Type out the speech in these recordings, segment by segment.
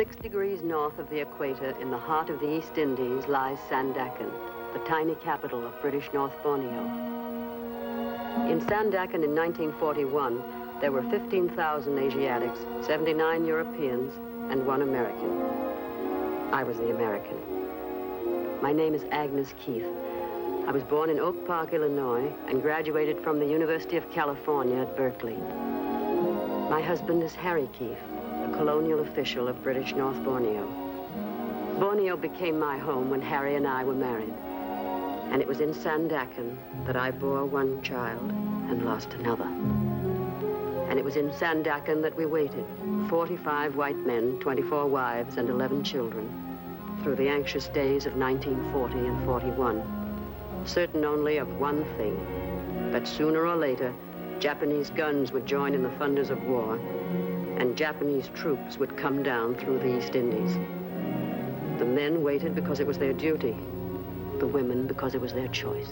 6 degrees north of the equator, in the heart of the East Indies, lies Sandakan, the tiny capital of British North Borneo. In Sandakan in 1941, there were 15,000 Asiatics, 79 Europeans, and 1 American. I was the American. My name is Agnes Keith. I was born in Oak Park, Illinois, and graduated from the University of California at Berkeley. My husband is Harry Keith, a colonial official of British North Borneo. Borneo became my home when Harry and I were married. And it was in Sandakan that I bore 1 child and lost another. And it was in Sandakan that we waited, 45 white men, 24 wives, and 11 children, through the anxious days of 1940 and 41, certain only of one thing, that sooner or later, Japanese guns would join in the thunders of war, and Japanese troops would come down through the East Indies. The men waited because it was their duty, the women because it was their choice.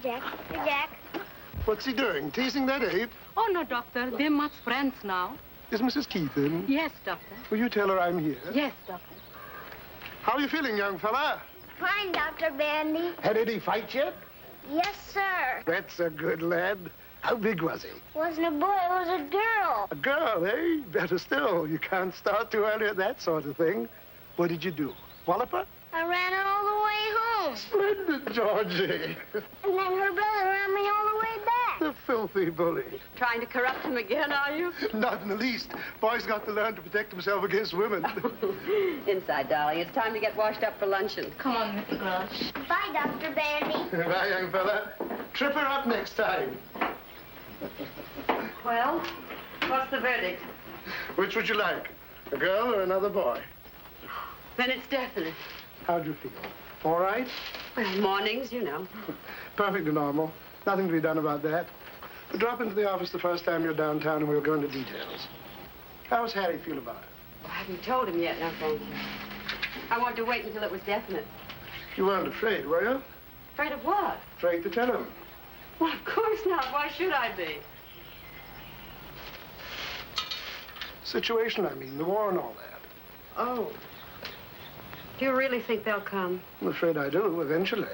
Jack. What's he doing? Teasing that ape? Oh, no, Doctor. They're much friends now. Is Mrs. Keith in? Yes, Doctor. Will you tell her I'm here? Yes, Doctor. How are you feeling, young fella? Fine, Dr. Bandy. Had any fight yet? Yes, sir. That's a good lad. How big was he? Wasn't a boy, it was a girl. A girl, eh? Better still. You can't start too early at that sort of thing. What did you do? Wallop her? I ran her all the way home. Splendid, Georgie. And then her brother ran me all the way back. The filthy bully. Trying to corrupt him again, are you? Not in the least. Boy's got to learn to protect himself against women. Inside, darling. It's time to get washed up for luncheon. Come on, Mr. Grosh. Bye, Dr. Bandy. Bye, young fella. Trip her up next time. Well, what's the verdict? Which would you like? A girl or another boy? Then it's definite. How'd you feel? All right? Well, mornings, you know. Perfectly normal. Nothing to be done about that. Drop into the office the first time you're downtown and we'll go into details. How's Harry feel about it? I haven't told him yet, no, thank you. I wanted to wait until it was definite. You weren't afraid, were you? Afraid of what? Afraid to tell him. Well, of course not. Why should I be? Situation, I mean, the war and all that. Oh. Do you really think they'll come? I'm afraid I do, eventually.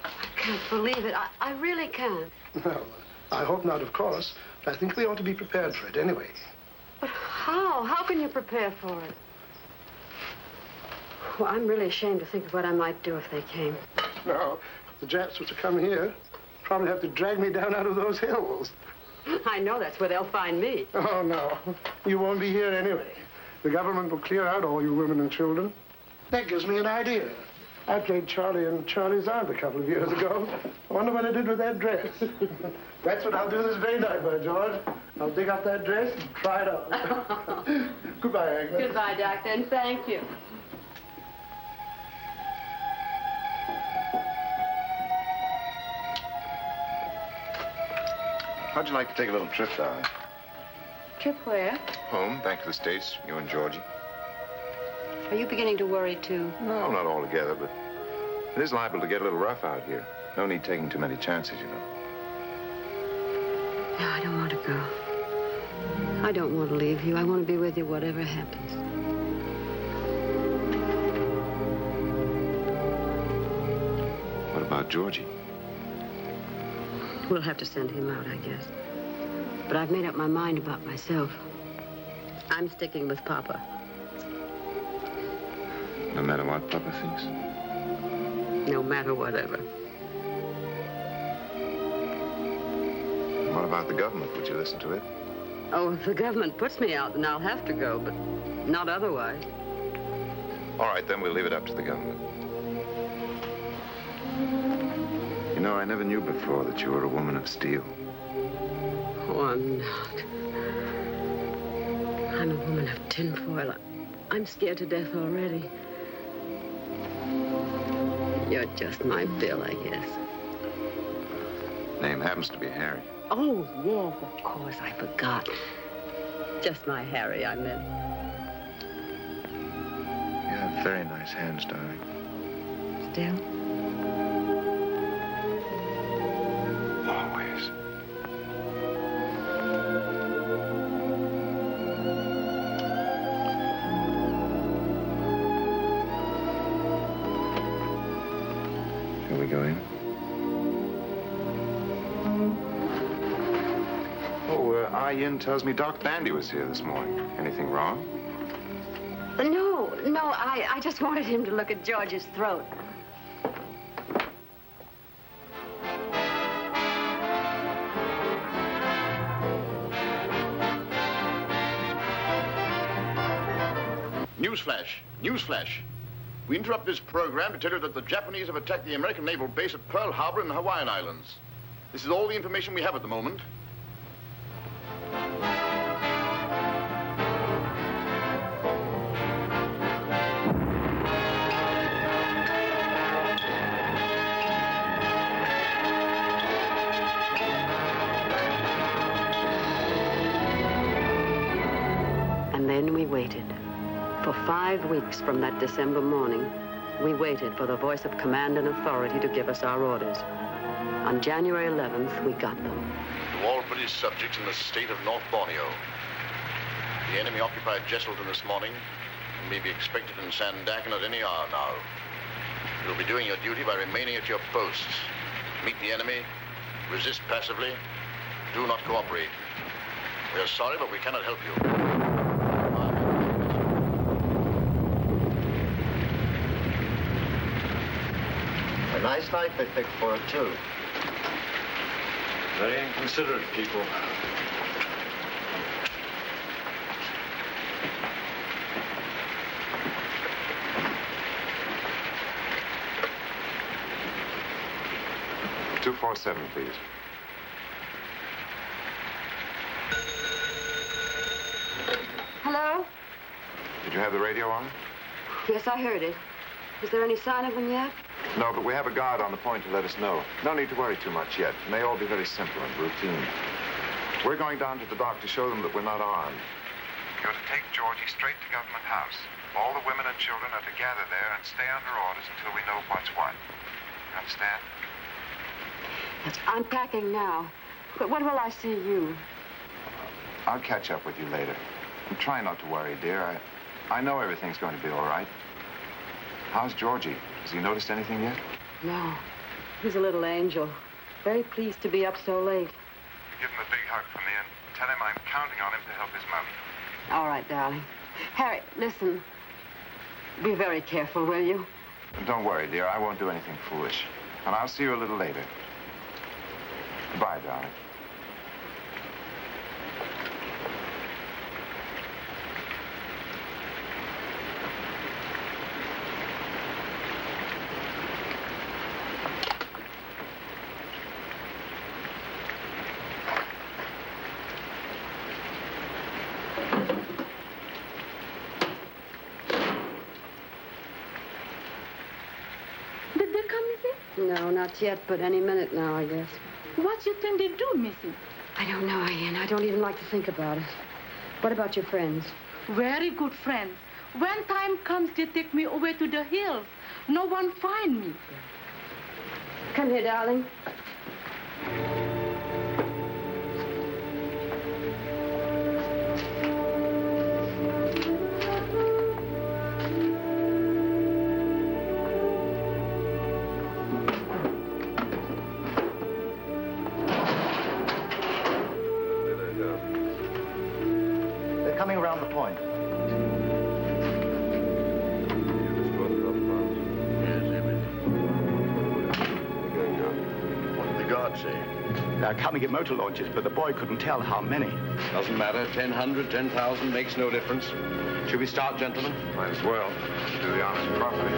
I can't believe it. I really can't. Well, I hope not, of course. But I think we ought to be prepared for it anyway. But how? How can you prepare for it? Well, I'm really ashamed to think of what I might do if they came. Now, if the Japs were to come here, probably have to drag me down out of those hills. I know that's where they'll find me. Oh, no. You won't be here anyway. The government will clear out all you women and children. That gives me an idea. I played Charlie and Charlie's aunt a couple of years ago. I wonder what I did with that dress. That's what I'll do this very night, by George. I'll dig up that dress and try it on. Goodbye, Agnes. Goodbye, Doctor, and thank you. How'd you like to take a little trip, darling? Trip where? Home, back to the States, you and Georgie. Are you beginning to worry, too? No, not altogether, but it is liable to get a little rough out here. No need taking too many chances, you know. No, I don't want to go. I don't want to leave you. I want to be with you whatever happens. What about Georgie? We'll have to send him out, I guess. But I've made up my mind about myself. I'm sticking with Papa. No matter what Papa thinks? No matter whatever. What about the government? Would you listen to it? Oh, if the government puts me out, then I'll have to go, but not otherwise. All right, then we'll leave it up to the government. You know, I never knew before that you were a woman of steel. Oh, I'm not. I'm a woman of tinfoil. I'm scared to death already. You're just my Bill, I guess. Name happens to be Harry. Oh, yes, of course, I forgot. Just my Harry, I meant. You have very nice hands, darling. Still? Always. Shall we go in? Ah Yin tells me Doc Bandy was here this morning. Anything wrong? No, I just wanted him to look at George's throat. Newsflash. We interrupt this program to tell you that the Japanese have attacked the American naval base at Pearl Harbor in the Hawaiian Islands. This is all the information we have at the moment. And then we waited. For 5 weeks from that December morning, we waited for the voice of command and authority to give us our orders. On January 11th, we got them. To all British subjects in the state of North Borneo. The enemy occupied Jesselton this morning and may be expected in Sandakan at any hour now. You'll be doing your duty by remaining at your posts. Meet the enemy, resist passively, do not cooperate. We are sorry, but we cannot help you. A nice night they picked for it, too. Very inconsiderate people. $247, please. Hello? Did you have the radio on? Yes, I heard it. Is there any sign of them yet? No, but we have a guard on the point to let us know. No need to worry too much yet. It may all be very simple and routine. We're going down to the dock to show them that we're not armed. You're to take Georgie straight to Government House. All the women and children are to gather there and stay under orders until we know what's what. You understand? Yes, I'm packing now. But when will I see you? I'll catch up with you later. And try not to worry, dear. I know everything's going to be all right. How's Georgie? Has he noticed anything yet? No. He's a little angel. Very pleased to be up so late. Give him a big hug from me and tell him I'm counting on him to help his mother. All right, darling. Harry, listen. Be very careful, will you? And don't worry, dear. I won't do anything foolish. And I'll see you a little later. Goodbye, darling. No, not yet, but any minute now, I guess. What you think they do, Missy? I don't know, Ian. I don't even like to think about it. What about your friends? Very good friends. When time comes, they take me away to the hills. No one find me. Come here, darling. Coming around the point. What did the guard say? They're coming in motor launches, but the boy couldn't tell how many. Doesn't matter. 1,000, 10,000 makes no difference. Should we start, gentlemen? Might as well. Do the honors properly.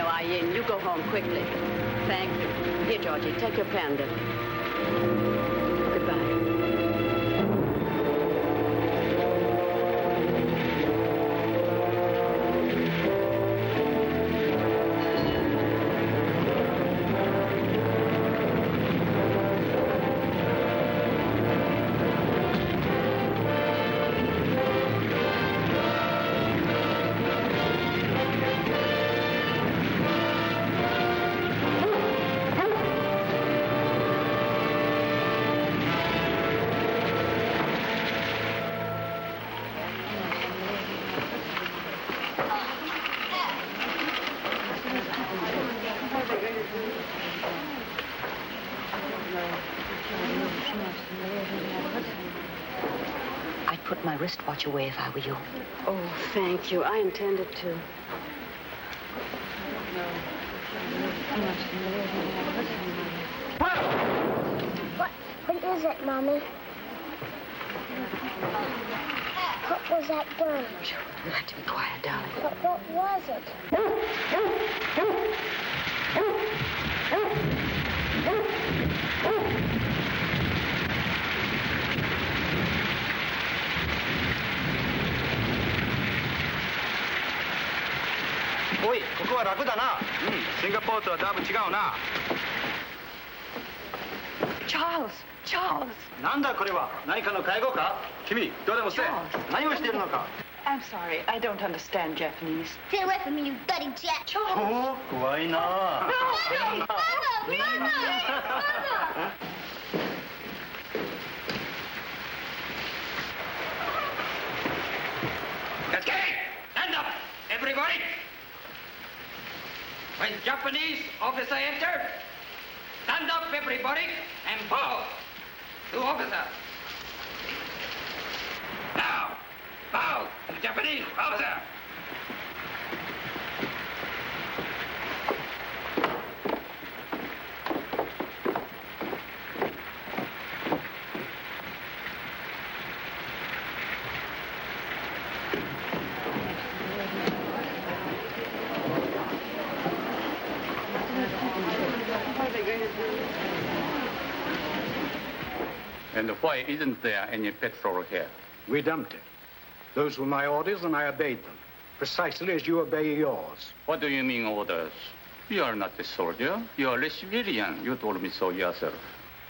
Ayin, you go home quickly. Thank you. Here, Georgie, take your panda. Goodbye. I'd put my wristwatch away if I were you. Oh, thank you. I intended to. What is it, Mommy? What was that gun? You have to be quiet, darling. But what was it? Oi, ここは楽だな。シンガポールとはだいぶ違うな。Charles! Charles! なんだこれは？何かの介護か？君、どうでもせえ。何をしているのか？ I'm sorry, I don't understand Japanese. Stay away from me, you bloody jet. おお、怖いな。Mother! Mother! Okay, stand up, everybody. When Japanese officer enter, stand up, everybody, and bow to officer. Now, bow to Japanese officer. And why isn't there any petrol here? We dumped it. Those were my orders, and I obeyed them, precisely as you obey yours. What do you mean, orders? You are not a soldier. You are a civilian. You told me so yourself.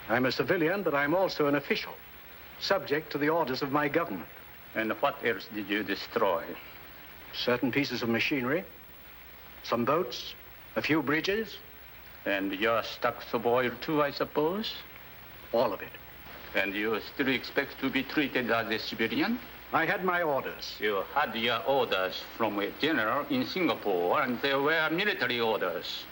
I'm a civilian, but I'm also an official, subject to the orders of my government. And what else did you destroy? Certain pieces of machinery, some boats, a few bridges. And your stocks of oil too, I suppose? All of it. And you still expect to be treated as a civilian? I had my orders. You had your orders from a general in Singapore, and they were military orders.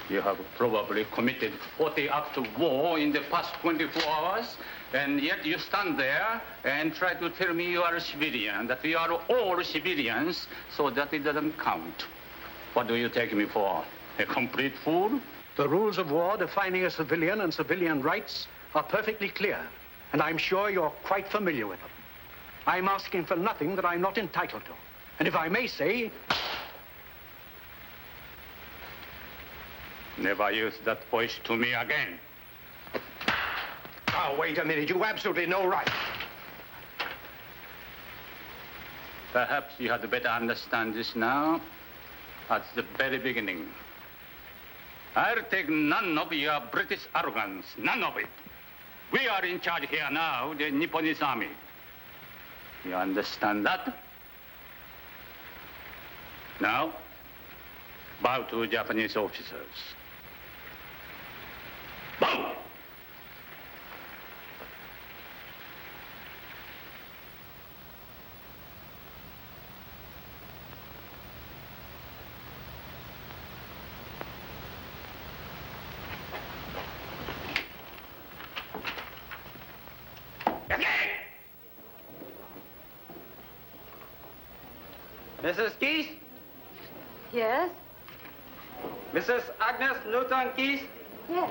You have probably committed 40 acts of war in the past 24 hours, and yet you stand there and try to tell me you are a civilian, that we are all civilians, so that it doesn't count. What do you take me for? A complete fool? The rules of war defining a civilian and civilian rights are perfectly clear, and I'm sure you're quite familiar with them. I'm asking for nothing that I'm not entitled to. And if I may say... Never use that voice to me again. Oh, wait a minute. You absolutely no right. Perhaps you had better understand this now, at the very beginning. I'll take none of your British arrogance, none of it. We are in charge here now, the Nipponese army. You understand that? Now, bow to Japanese officers. Bow! Mrs. Keith? Yes? Mrs. Agnes Newton Keith? Yes.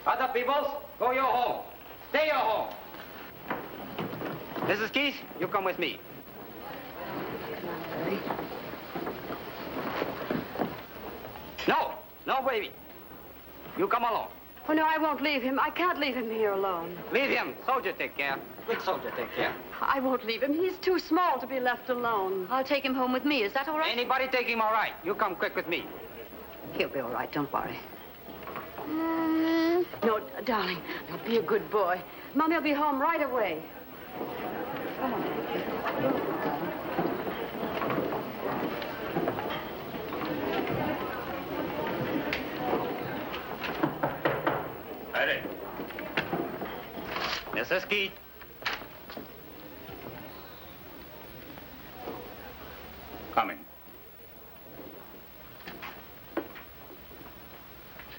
Other peoples, go your home. Stay your home. Mrs. Keith, you come with me. No, no, baby. You come along. Oh, no, I won't leave him. I can't leave him here alone. Leave him. Soldier take care. Good soldier take care. I won't leave him. He's too small to be left alone. I'll take him home with me. Is that all right? Anybody take him all right. You come quick with me. He'll be all right. Don't worry. No, darling. Now, be a good boy. Mommy'll be home right away. Come on. Ready. Mrs. Keith. Coming.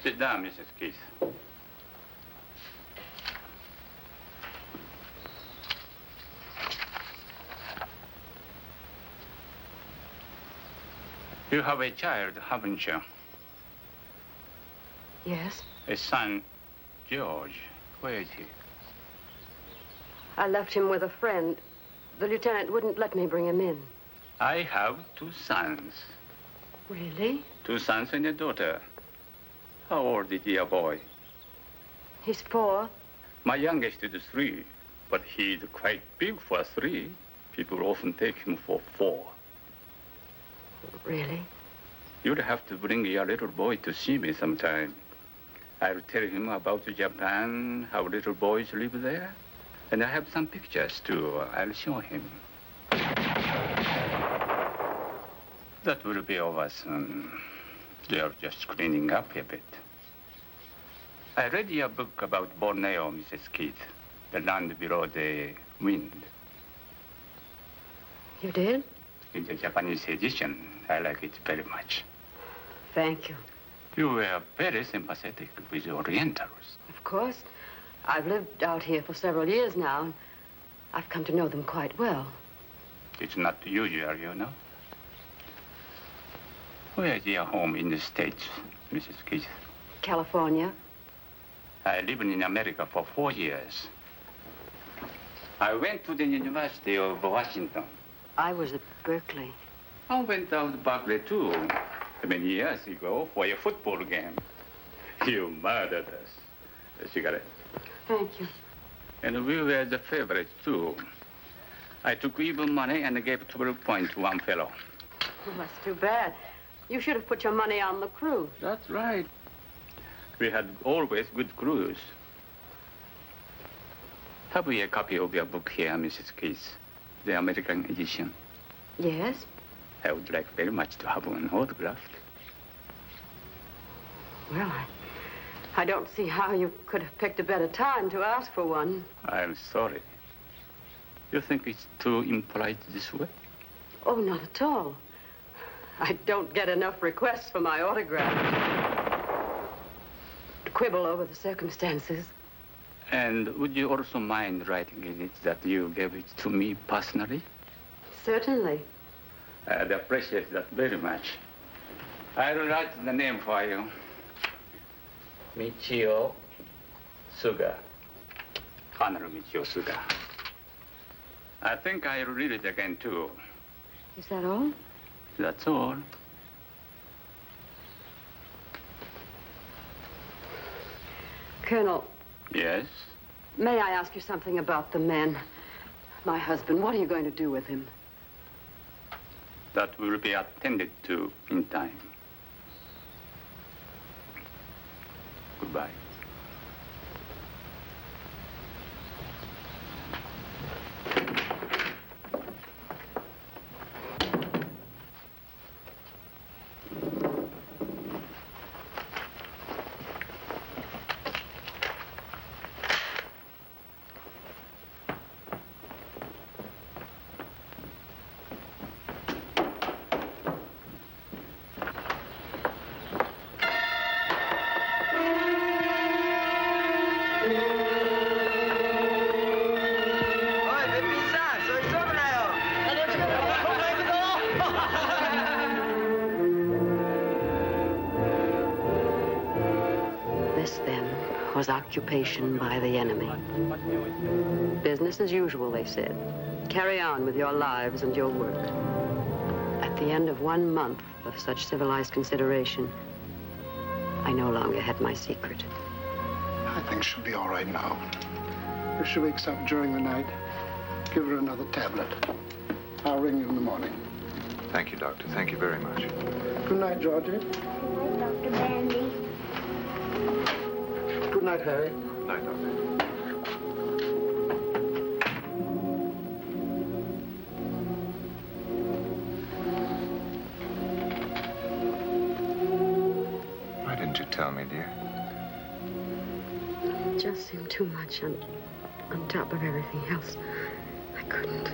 Sit down, Mrs. Keith. You have a child, haven't you? Yes? A son, George. Where is he? I left him with a friend. The lieutenant wouldn't let me bring him in. I have 2 sons. Really? 2 sons and a daughter. How old is your boy? He's 4. My youngest is 3, but he's quite big for 3. People often take him for 4. Really? You'd have to bring your little boy to see me sometime. I'll tell him about Japan, how little boys live there. And I have some pictures, too. I'll show him. That will be over soon. They're just cleaning up a bit. I read your book about Borneo, Mrs. Keith. The land below the wind. You did? In the Japanese edition, I like it very much. Thank you. You were very sympathetic with the Orientals. Of course. I've lived out here for several years now, and I've come to know them quite well. It's not usual, you know. Where is your home in the States, Mrs. Keith? California. I lived in America for 4 years. I went to the University of Washington. I was at Berkeley. I went out to Berkeley, too, many years ago for a football game. You murdered us. A cigarette. Thank you. And we were the favorites, too. I took even money and gave 12 points to one fellow. Well, that's too bad. You should have put your money on the crew. That's right. We had always good crews. Have we a copy of your book here, Mrs. Keith? The American edition? Yes? I would like very much to have one autographed. Well, I don't see how you could have picked a better time to ask for one. I'm sorry. You think it's too impolite this way? Oh, not at all. I don't get enough requests for my autograph. To quibble over the circumstances. And would you also mind writing in it that you gave it to me personally? Certainly. I'd appreciate that very much. I'll write the name for you. Michio Suga. Colonel Michio Suga. I think I'll read it again, too. Is that all? That's all. Colonel. Yes? May I ask you something about the man? My husband, what are you going to do with him? That will be attended to in time. Goodbye. Was occupation by the enemy. Business as usual, they said. Carry on with your lives and your work. At the end of 1 month of such civilized consideration, I no longer had my secret. I think she'll be all right now. If she wakes up during the night, give her another tablet. I'll ring you in the morning. Thank you, Doctor. Thank you very much. Good night, Georgie. Good night, Dr. Bandy. Good night, Harry. Good night, Doctor. Why didn't you tell me, dear? It just seemed too much on top of everything else. I couldn't.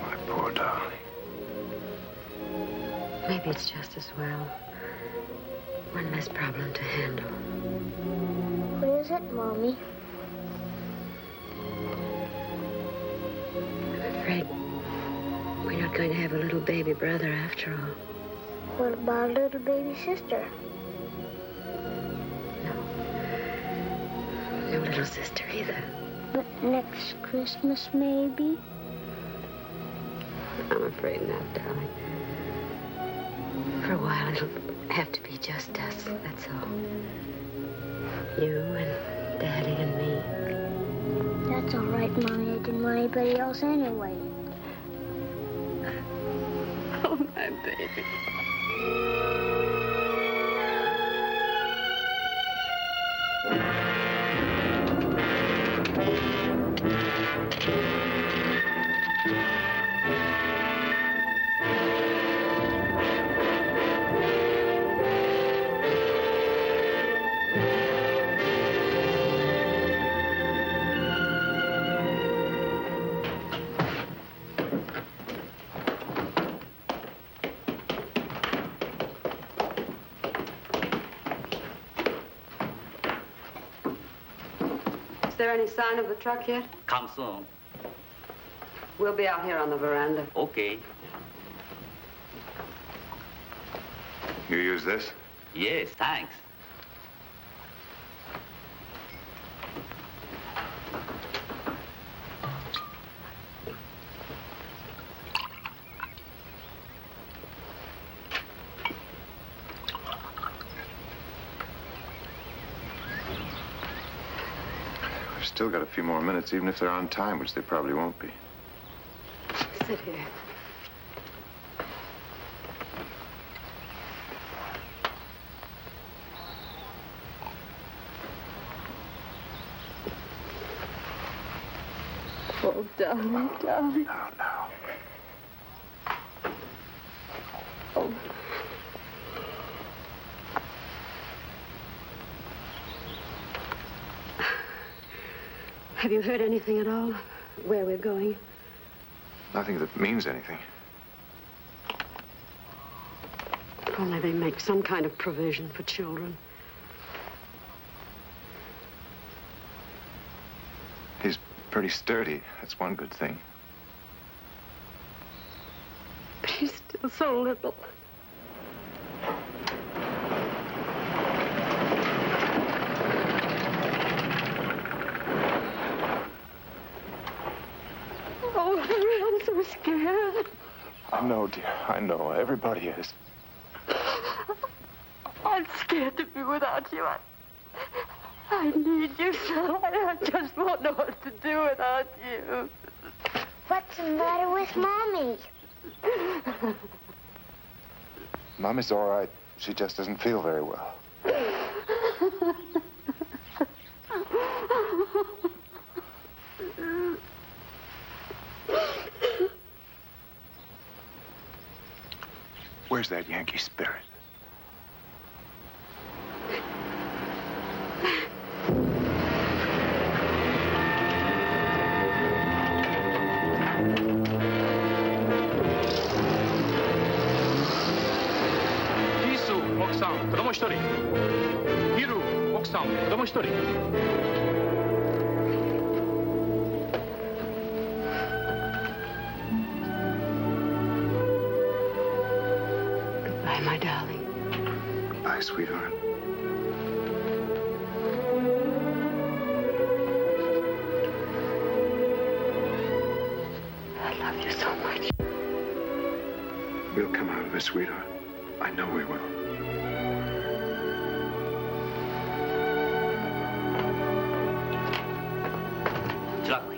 My poor darling. Maybe it's just as well. One less problem to handle. What is it, Mommy? I'm afraid we're not going to have a little baby brother after all. What about a little baby sister? No little sister either. But next Christmas, maybe? I'm afraid not, darling. For a while, it'll have to be just us, that's all. You and Daddy and me. That's all right, Mommy. I didn't want anybody else anyway. Oh, my baby. Is there any sign of the truck yet? Come soon. We'll be out here on the veranda. Okay. You use this? Yes, thanks. We've still got a few more minutes, even if they're on time, which they probably won't be. Sit here. Oh, darling, darling. No. Oh. Have you heard anything at all? Where we're going? Nothing that means anything. If only they make some kind of provision for children. He's pretty sturdy. That's one good thing. But he's still so little. Oh, I'm so scared. I know, dear. I know. Everybody is. I'm scared to be without you. I need you so. I just won't know what to do without you. What's the matter with Mommy? Mommy's all right. She just doesn't feel very well. Where's that Yankee spirit? Goodbye, my darling. Bye, sweetheart. I love you so much. We'll come out of this, sweetheart. I know we will.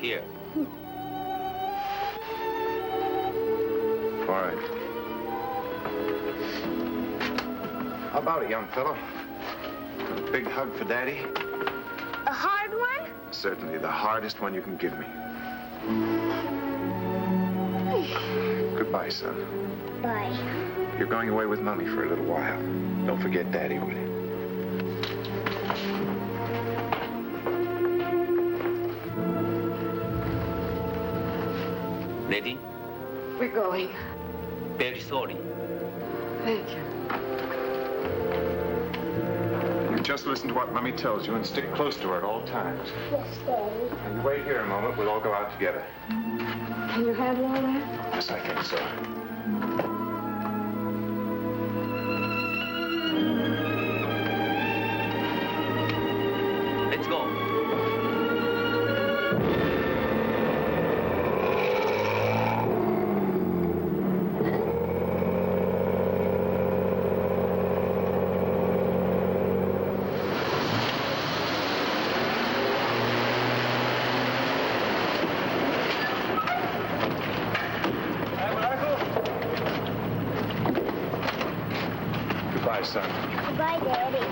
here. All right. How about it, young fellow? A big hug for Daddy? A hard one? Certainly, the hardest one you can give me. Goodbye, son. Bye. You're going away with Mommy for a little while. Don't forget Daddy, will you? Ready? We're going. Very sorry. Thank you. You just listen to what Mommy tells you and stick close to her at all times. Yes, Daddy. And you wait here a moment. We'll all go out together. Can you handle all that? Yes, I think so. Let's go. Goodbye, son. Goodbye, Daddy.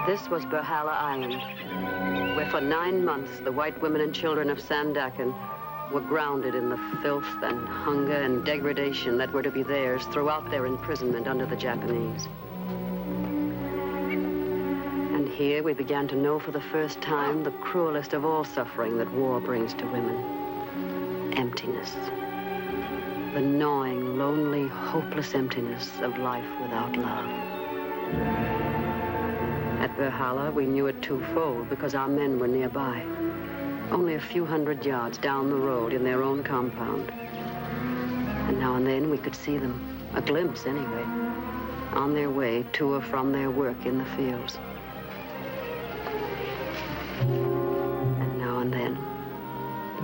This was Berhala Island, where for 9 months the white women and children of Sandakan were grounded in the filth and hunger and degradation that were to be theirs throughout their imprisonment under the Japanese. And here we began to know for the first time the cruelest of all suffering that war brings to women: emptiness. The gnawing, lonely, hopeless emptiness of life without love. At Berhala, we knew it twofold because our men were nearby, only a few hundred yards down the road in their own compound. And now and then we could see them, a glimpse anyway, on their way to or from their work in the fields. And now and then,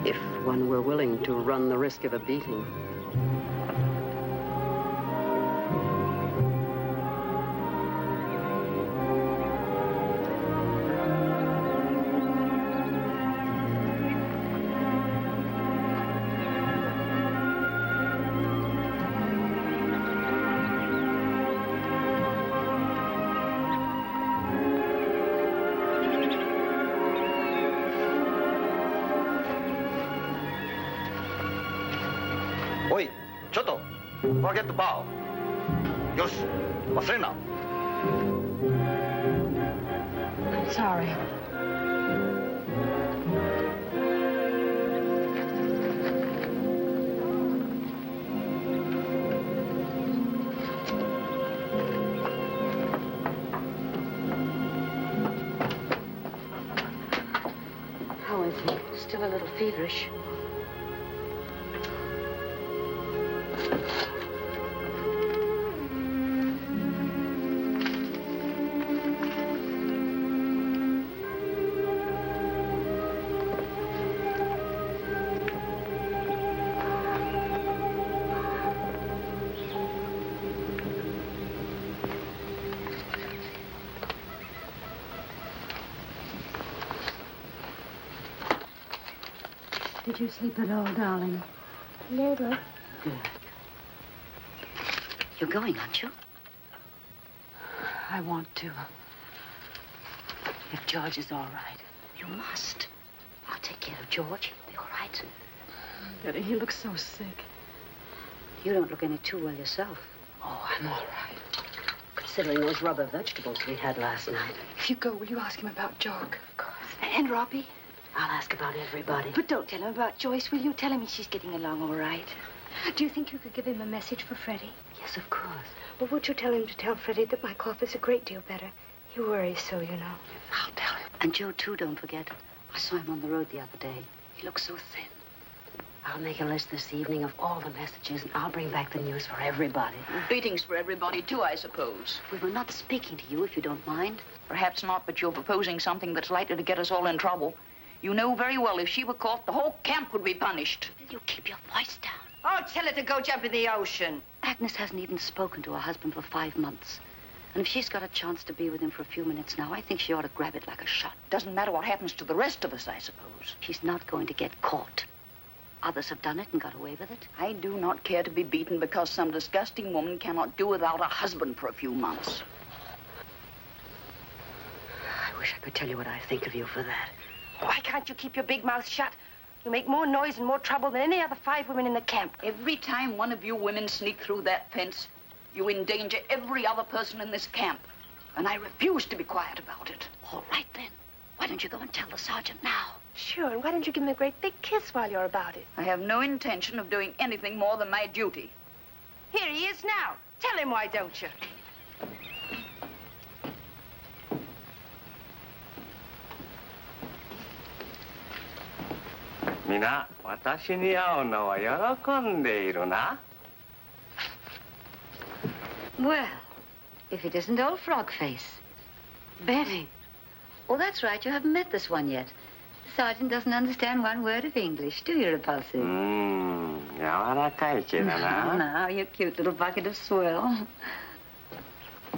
if one were willing to run the risk of a beating, Forget the bow. Yosh, wasrena. I'm sorry. How is he? Still a little feverish. Did you sleep at all, darling? Little. Good. You're going, aren't you? I want to. If George is all right. You must. I'll take care of George. He'll be all right. Betty, he looks so sick. You don't look any too well yourself. Oh, I'm all right. Considering those rubber vegetables we had last night. If you go, will you ask him about Jock? Of course. And Robbie? I'll ask about everybody. But don't tell him about Joyce, will you? Tell him she's getting along all right. Do you think you could give him a message for Freddie? Yes, of course. Well, would you tell him to tell Freddie that my cough is a great deal better? He worries so, you know. I'll tell him. And Joe, too, don't forget. I saw him on the road the other day. He looks so thin. I'll make a list this evening of all the messages, and I'll bring back the news for everybody. Beatings for everybody, too, I suppose. We were not speaking to you, if you don't mind. Perhaps not, but you're proposing something that's likely to get us all in trouble. You know very well if she were caught, the whole camp would be punished. Will you keep your voice down? Oh, tell her to go jump in the ocean. Agnes hasn't even spoken to her husband for 5 months. And if she's got a chance to be with him for a few minutes now, I think she ought to grab it like a shot. Doesn't matter what happens to the rest of us, I suppose. She's not going to get caught. Others have done it and got away with it. I do not care to be beaten because some disgusting woman cannot do without a husband for a few months. I wish I could tell you what I think of you for that. Why can't you keep your big mouth shut? You make more noise and more trouble than any other 5 women in the camp. Every time one of you women sneak through that fence, you endanger every other person in this camp. And I refuse to be quiet about it. All right, then. Why don't you go and tell the sergeant now? Sure, and why don't you give him a great big kiss while you're about it? I have no intention of doing anything more than my duty. Here he is now. Tell him, why don't you? Mina, 私に会うのは喜んでいるな。 Well, if it isn't old Frog Face. Betty. Oh, that's right. You haven't met this one yet. The sergeant doesn't understand one word of English, do you, Repulsive? 柔らかい毛だな。Now, you cute little bucket of swell.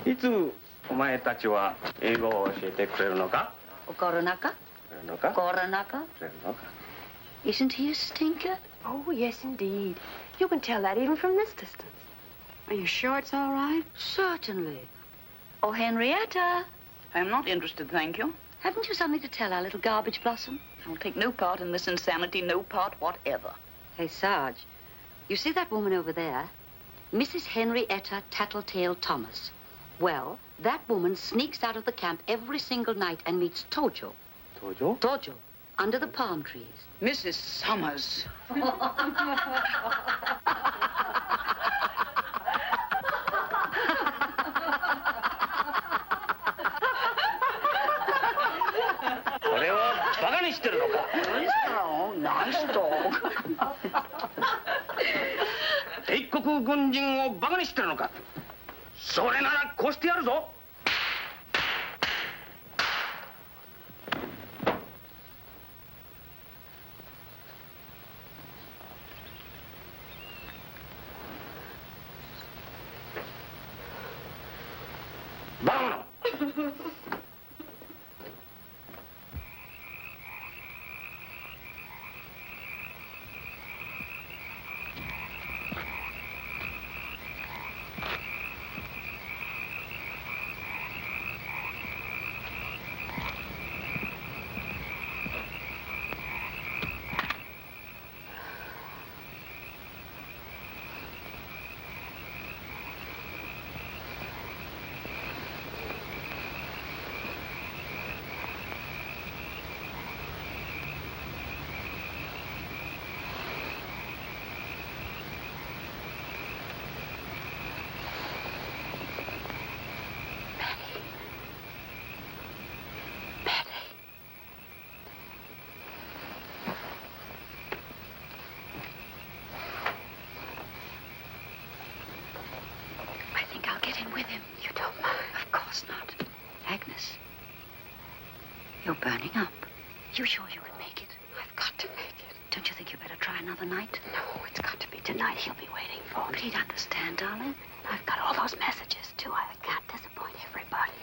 いつお前たちは英語を教えてくれるのか？ Koronaka? くれるのか？ Koronaka? くれるのか？ Isn't he a stinker? Oh, yes, indeed. You can tell that even from this distance. Are you sure it's all right? Certainly. Oh, Henrietta. I'm not interested, thank you. Haven't you something to tell our little garbage blossom? I'll take no part in this insanity, no part whatever. Hey, Sarge, you see that woman over there? Mrs. Henrietta Tattletale Thomas. Well, that woman sneaks out of the camp every single night and meets Tojo. Tojo? Tojo, under the palm trees. Mrs. Summers. Nice dog. 帝国軍人をバカにしてるのか。それならこうしてやるぞ。バカ者。Agnes, you're burning up. You sure you can make it? I've got to make it. Don't you think you better try another night? No, it's got to be tonight. He'll be waiting for me. But he'd understand, darling. I've got all those messages, too. I can't disappoint everybody.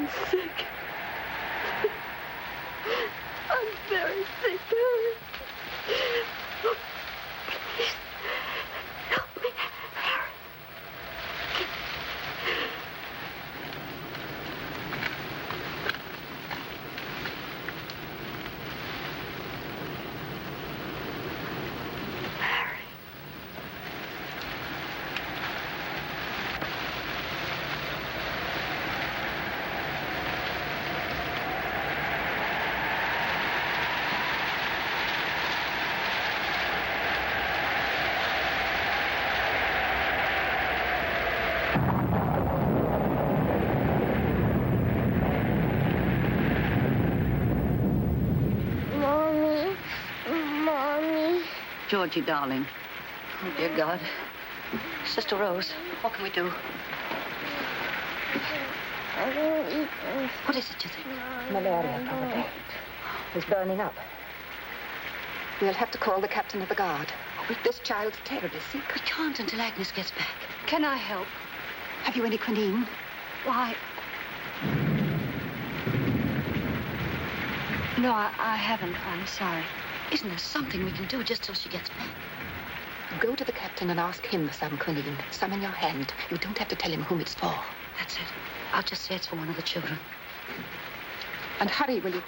I'm sick. I'm very sick, Harry. Oh, please, help me, Harry. Georgie, darling. Oh, dear God. Sister Rose, what can we do? I won't eat this. What is it, you think? Malaria, probably. It's burning up. We'll have to call the captain of the guard. This child's terribly sick. We can't until Agnes gets back. Can I help? Have you any quinine? Why? No, I haven't. I'm sorry. Isn't there something we can do just till she gets back? Go to the captain and ask him for some quinine. Some in your hand. You don't have to tell him whom it's for. That's it. I'll just say it's for one of the children. And hurry, will you?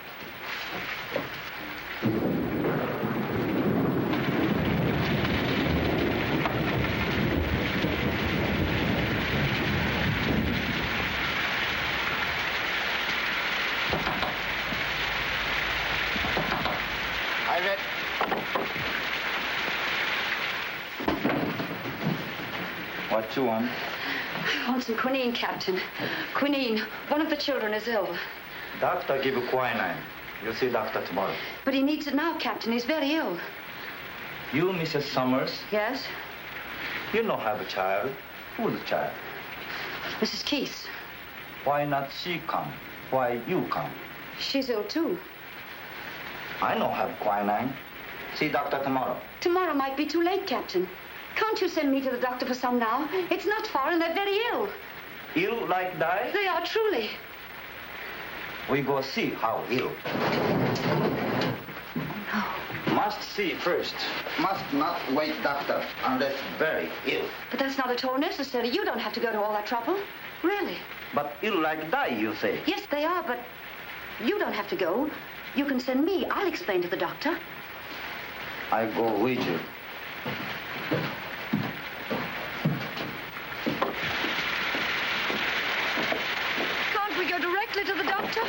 What you want? I want some quinine, Captain. Quinine. One of the children is ill. Doctor give you quinine. You'll see doctor tomorrow. But he needs it now, Captain. He's very ill. You, Mrs. Summers? Yes? You know have a child. Who's the child? Mrs. Keith. Why not she come? Why you come? She's ill, too. I know have quinine. See doctor tomorrow. Tomorrow might be too late, Captain. Can't you send me to the doctor for some now? It's not far and they're very ill. Ill like die? They are, truly. We go see how ill. No. Must see first. Must not wait doctor unless very ill. But that's not at all necessary. You don't have to go to all that trouble. Really. But ill like die, you say? Yes, they are, but you don't have to go. You can send me. I'll explain to the doctor. I go with you. Can't we go directly to the doctor?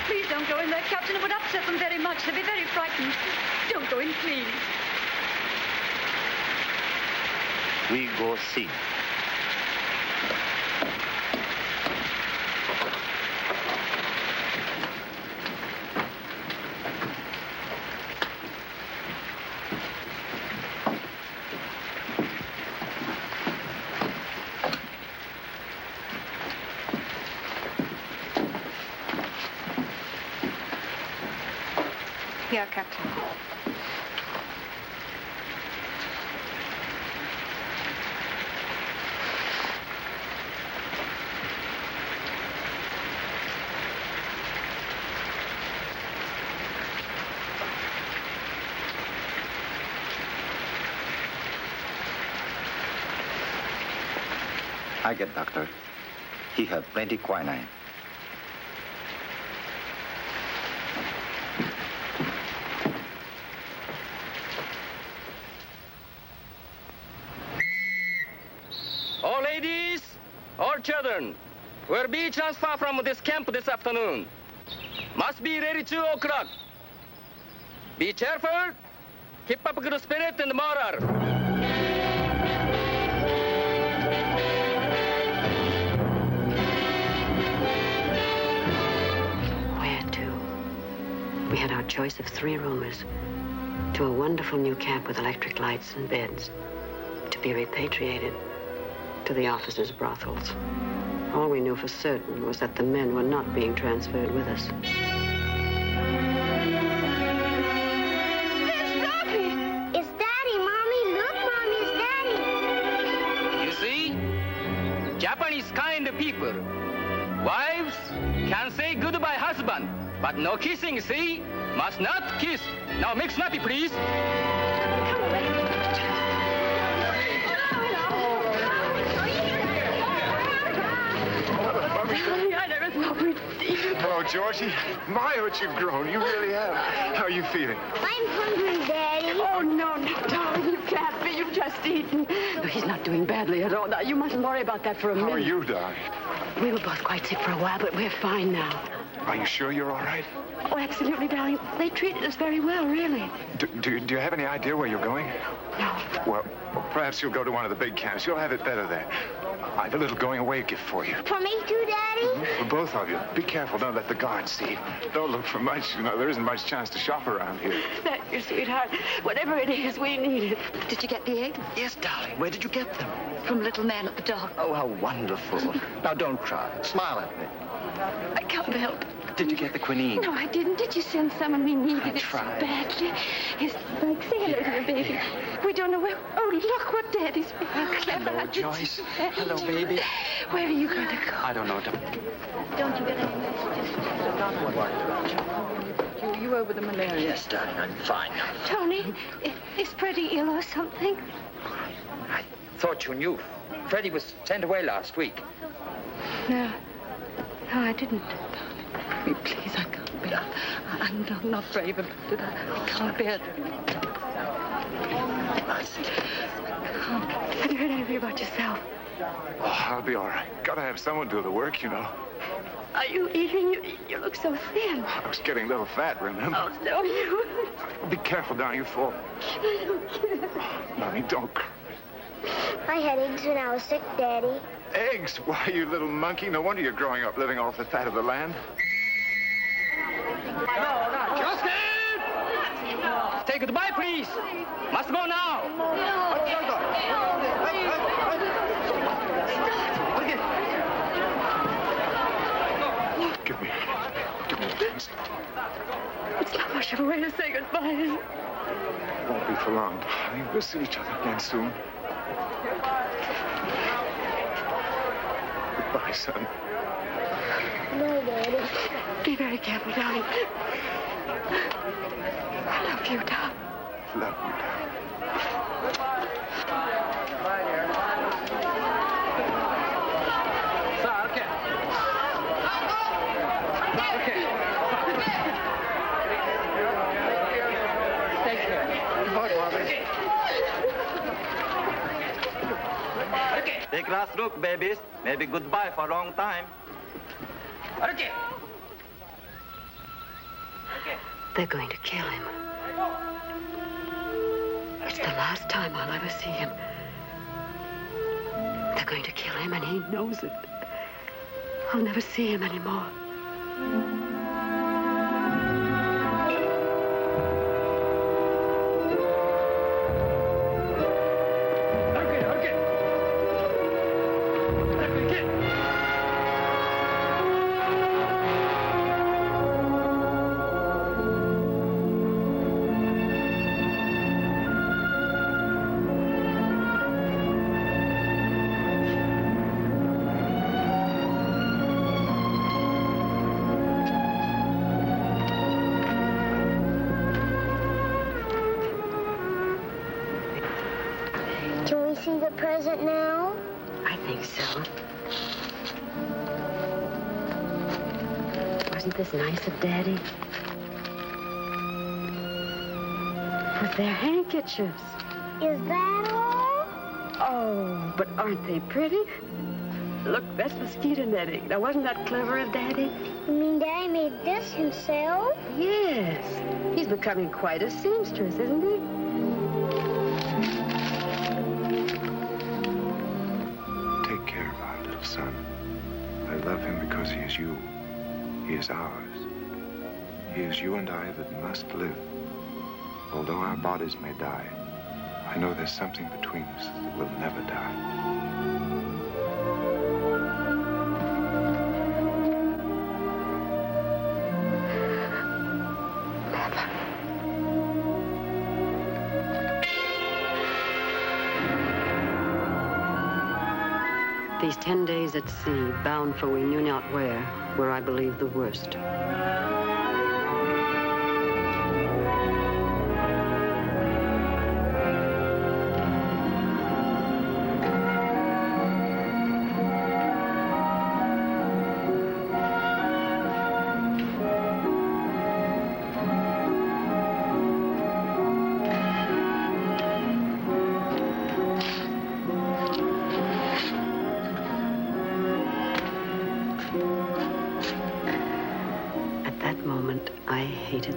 Please don't go in there, Captain. It would upset them very much. They'd be very frightened. Don't go in, please. We go see. Here, Captain. I get doctor. He have plenty quinine. All ladies, all children, will be transferred from this camp this afternoon. Must be ready 2 o'clock. Be cheerful, keep up good spirit and morale. We had our choice of 3 roomers, to a wonderful new camp with electric lights and beds, to be repatriated to the officers' brothels. All we knew for certain was that the men were not being transferred with us. There's Robbie! Japanese kind people. Wives can say goodbye husband, but no kissing, see? Must not kiss. Now make snappy, please. I never thought we'd see you. Oh, Georgie, my, what you've grown. You really have. How are you feeling? I'm hungry, Daddy. Oh, no, darling, you can't be. You've just eaten. No, he's not doing badly at all. Now, you mustn't worry about that for a minute. How are you, darling? We were both quite sick for a while, but we're fine now. Are you sure you're all right? Oh, absolutely, darling. They treated us very well, really. Do you have any idea where you're going? No. Well, perhaps you'll go to one of the big camps. You'll have it better there. I have a little going-away gift for you. For me too, Daddy? For both of you. Be careful. Don't let the guards see. Don't look for much. You know, there isn't much chance to shop around here. Thank you, sweetheart. Whatever it is, we need it. Did you get the egg? Yes, darling. Where did you get them? From little man at the dock. Oh, how wonderful. Now, don't cry. Smile at me. I can't help it. Did you get the quinine? No, I didn't. Did you send someone? We needed it so tried. badly. His like, say hello to the baby. We don't know where. Oh, look what Daddy's been. How clever. Hello, Joyce. Hello, baby. Where are you going to go? I don't know. Don't you get any messages? You over the malaria? Yes, darling, I'm fine now. Tony, is Freddie ill or something? I thought you knew. Freddie was sent away last week. No, I didn't. Me, please, I can't bear. I'm not brave about it. I can't bear it. Have you heard anything about yourself? Oh, I'll be all right. Gotta have someone do the work, you know. Are you eating? You look so thin. I was getting a little fat, remember? Oh, no, you. Be careful, darling. You fall. I don't care. Mommy, don't cry. I had eggs when I was sick, Daddy. Eggs? Why, you little monkey. No wonder you're growing up living off the fat of the land. Justin! Say goodbye, please. Must go now. Give me a chance. It's not much of a way to say goodbye, is it? It won't be for long, darling. We'll see each other again soon. Goodbye, son. Bye, Daddy. Be very careful, darling. I love you, darling. Love you, darling. Take last look, babies. Maybe goodbye for a long time. They're going to kill him. It's the last time I'll ever see him. They're going to kill him, and he knows it. I'll never see him anymore. Can we see the present now? I think so. Wasn't this nice of Daddy? With their handkerchiefs. Is that all? Oh, but aren't they pretty? Look, that's mosquito netting. Now, wasn't that clever of Daddy? You mean Daddy made this himself? Yes. He's becoming quite a seamstress, isn't he? Take care of our little son. I love him because he is you. He is ours. He is you and I that must live. Although our bodies may die, I know there's something between us that will never die. These 10 days at sea, bound for we knew not where, were, I believe, the worst.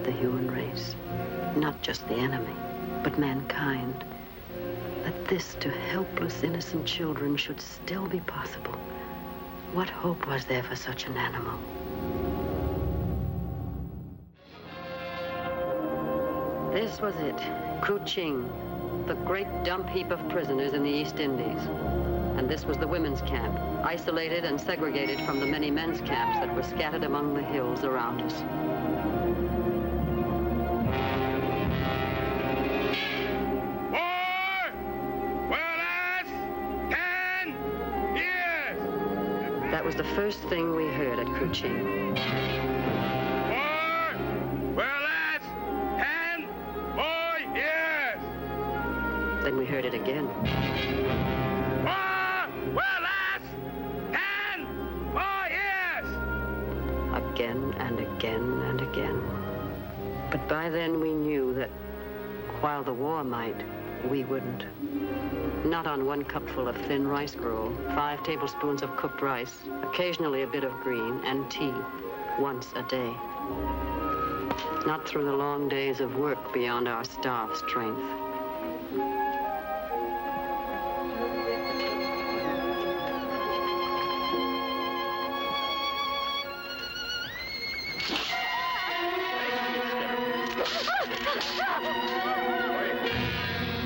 The human race, not just the enemy, but mankind. That this to helpless, innocent children should still be possible. What hope was there for such an animal? This was it, Kuching, the great dump heap of prisoners in the East Indies. And this was the women's camp, isolated and segregated from the many men's camps that were scattered among the hills around us. That was the first thing we heard at Kuching. Then we heard it again. Again and again and again. But by then we knew that while the war might, we wouldn't. Not on one cupful of thin rice gruel, 5 tablespoons of cooked rice, occasionally a bit of green, and tea, once a day. Not through the long days of work beyond our staff strength.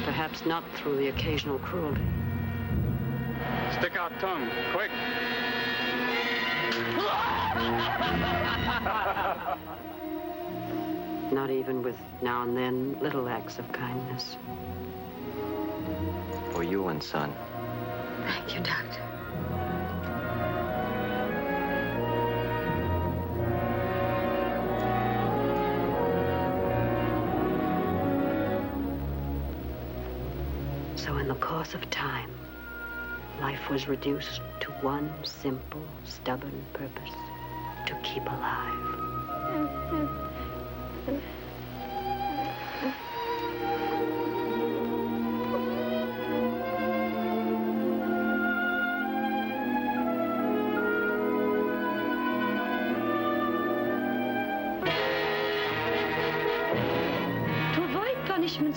Perhaps not through the occasional cruelty. Stick out tongue, quick. Not even with now and then little acts of kindness. For you and son. Thank you, Doctor. So in the course of time, life was reduced to one simple, stubborn purpose: to keep alive.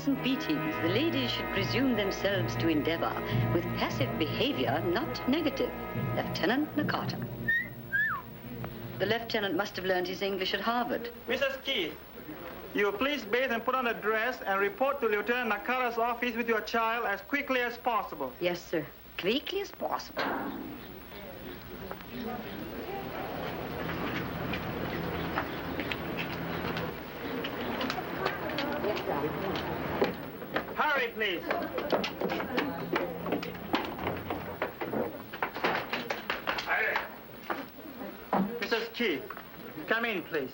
And beatings, the ladies should presume themselves to endeavor with passive behavior, not negative. Lieutenant Nakata. The lieutenant must have learned his English at Harvard. Mrs. Keith, you please bathe and put on a dress and report to Lieutenant Nakata's office with your child as quickly as possible. Yes, sir. Quickly as possible. Yes, Doctor. Hurry, please. Mrs. Keith, come in, please.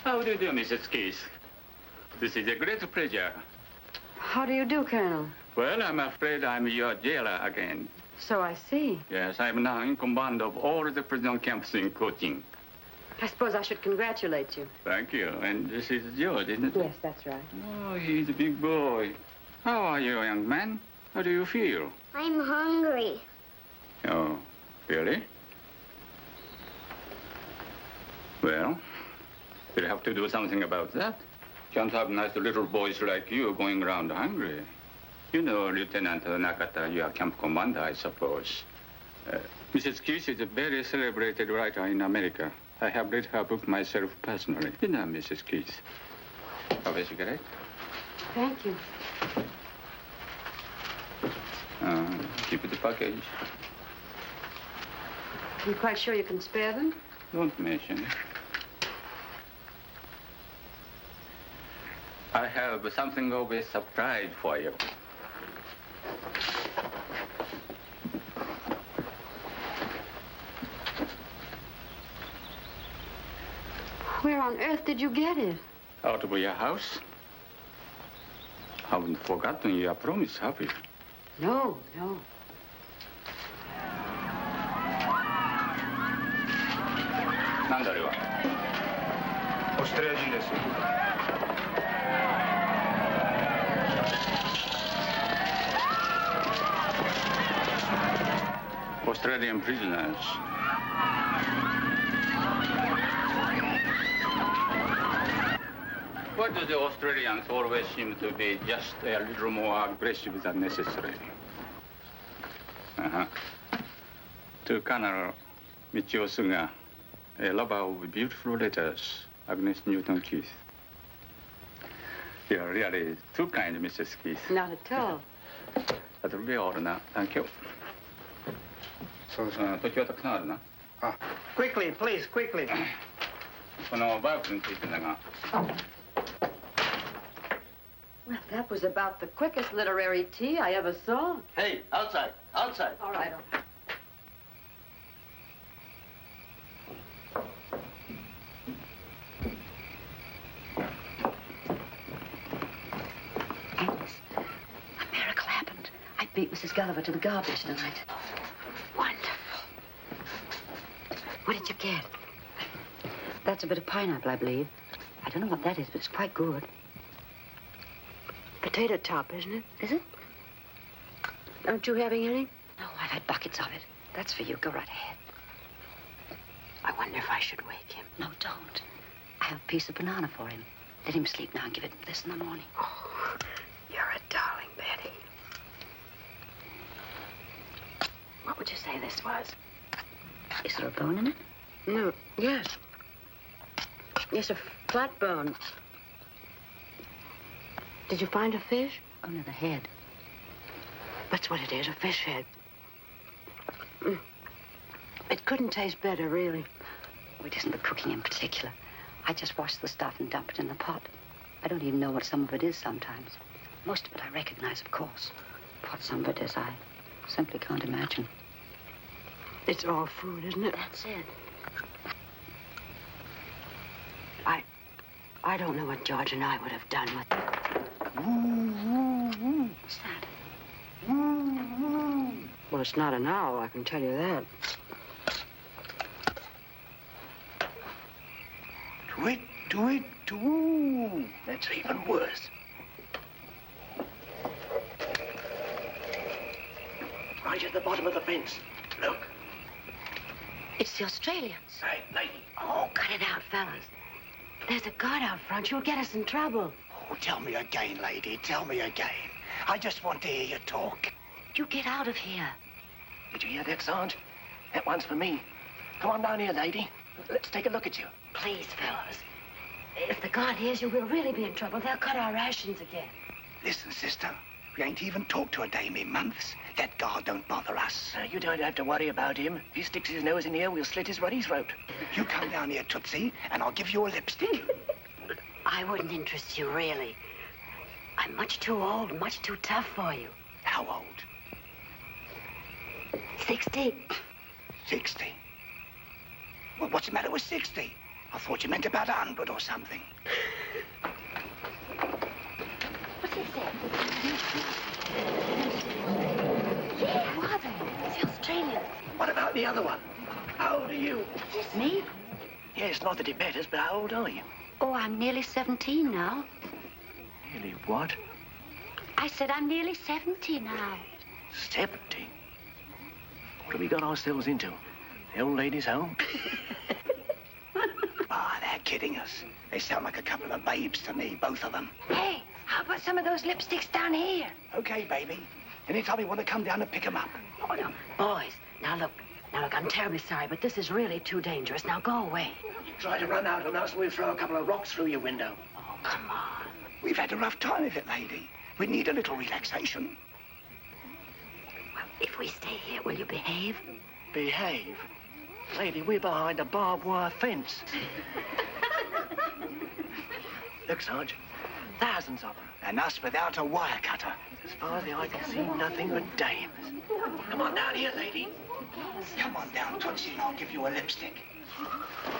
How do you do, Mrs. Keith? This is a great pleasure. How do you do, Colonel? Well, I'm afraid I'm your jailer again. So I see. Yes, I'm now in command of all the prison camps in Kuching. I suppose I should congratulate you. Thank you. And this is George, isn't it? Yes, that's right. Oh, he's a big boy. How are you, young man? How do you feel? I'm hungry. Oh, really? Well, we'll have to do something about that. Can't have nice little boys like you going around hungry. You know, Lieutenant Nakata, you are camp commander, I suppose. Mrs. Keith is a very celebrated writer in America. I have read her book myself personally. You know, Mrs. Keith. Have a cigarette? Thank you. Keep the package. You quite sure you can spare them? Don't mention it. I have something of a surprise for you. Where on earth did you get it? Out of your house. Haven't forgotten your promise, have you? No, no. Nunnallyは? オーストラリア人です。Australian prisoners. Why do the Australians always seem to be just a little more aggressive than necessary? To Colonel Michiosuga, a lover of beautiful letters, Agnes Newton Keith. You're really too kind, Mrs. Keith. Not at all. That will be all now. Thank you. Quickly, please, quickly. このバイクについてだが。 Well, that was about the quickest literary tea I ever saw. Hey, outside, outside. All right, all right. Agnes, a miracle happened. I beat Mrs. Gulliver to the garbage tonight. Wonderful. What did you get? That's a bit of pineapple, I believe. I don't know what that is, but it's quite good. Potato top, isn't it? Is it? Aren't you having any? No, I've had buckets of it. That's for you. Go right ahead. I wonder if I should wake him. No, don't. I have a piece of banana for him. Let him sleep now and give it this in the morning. Oh, you're a darling, Betty. What would you say this was? Is there a bone in it? No, yes. Yes, a flat bone. Did you find a fish? Oh, no, the head. That's what it is, a fish head. It couldn't taste better, really. Oh, it isn't the cooking in particular. I just wash the stuff and dump it in the pot. I don't even know what some of it is sometimes. Most of it I recognize, of course. What some of it is, I simply can't imagine. It's all food, isn't it? That's it. I don't know what George and I would have done with it. What's that? Well, it's not an owl, I can tell you that. Tweet, tweet, tweet. That's even worse. Right at the bottom of the fence. Look. It's the Australians. Right, lady. Oh, cut it out, fellas. There's a guard out front. You'll get us in trouble. Oh, tell me again, lady. Tell me again. I just want to hear you talk. You get out of here. Did you hear that, Sarge? That one's for me. Come on down here, lady. Let's take a look at you. Please, fellas. If the guard hears you, we'll really be in trouble. They'll cut our rations again. Listen, sister. We ain't even talked to a dame in months. That guard don't bother us. You don't have to worry about him. If he sticks his nose in here, we'll slit his ruddy throat. You come down here, Tootsie, and I'll give you a lipstick. I wouldn't interest you, really. I'm much too old, much too tough for you. How old? 60. 60? Well, what's the matter with 60? I thought you meant about 100 or something. What's he say? Yeah, who are they? It's the Australians. What about the other one? How old are you? Is this me? Yes, not that it matters, but how old are you? Oh, I'm nearly 17 now. Nearly what? I said I'm nearly 70 now. 70? What have we got ourselves into? The old lady's home? They're kidding us. They sound like a couple of babes to me, both of them. Hey, how about some of those lipsticks down here? Okay, baby. Anytime you want to come down and pick them up. Oh, no. Boys, now look, I'm terribly sorry, but this is really too dangerous. Now go away. You try to run out on us and we'll throw a couple of rocks through your window. Oh, come on. We've had a rough time of it, lady. We need a little relaxation. Well, if we stay here, will you behave? Behave? Lady, we're behind a barbed wire fence. Look, Sarge, thousands of them. And us without a wire cutter. As far as the eye can see, nothing but dames. Come on down here, lady. Come on down, Tootsie, and I'll give you a lipstick.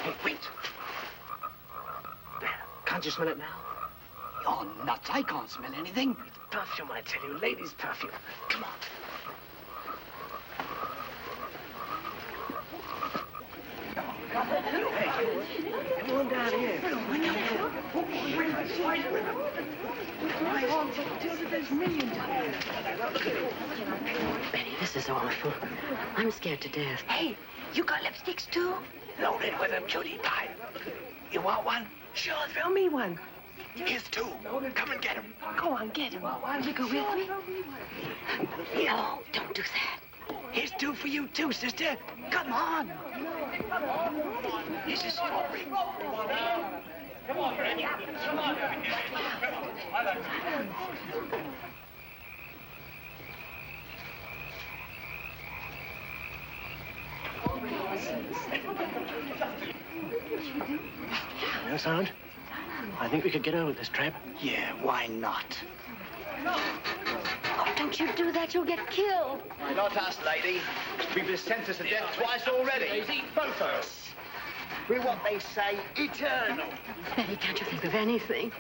Hey, wait. Can't you smell it now? You're nuts. I can't smell anything. It's perfume, I tell you. Ladies' perfume. Come on. Hey, come on down here. There's millions down here. Betty, this is awful. I'm scared to death. Hey, you got lipsticks too? Loaded with them, cutie pie. You want one? Sure, throw me one. Here's two. Come and get them. Go on, get him. Will you go with me? No, don't do that. Here's two for you too, sister. Come on. Here's a strawberry. Come on, Fred. Come on. No, Sergeant. I think we could get over this trap. Yeah, why not? Oh, don't you do that. You'll get killed. Not us, lady. We've been sentenced to death twice already. Both of us. We're what they say, eternal. Betty, can't you think of anything?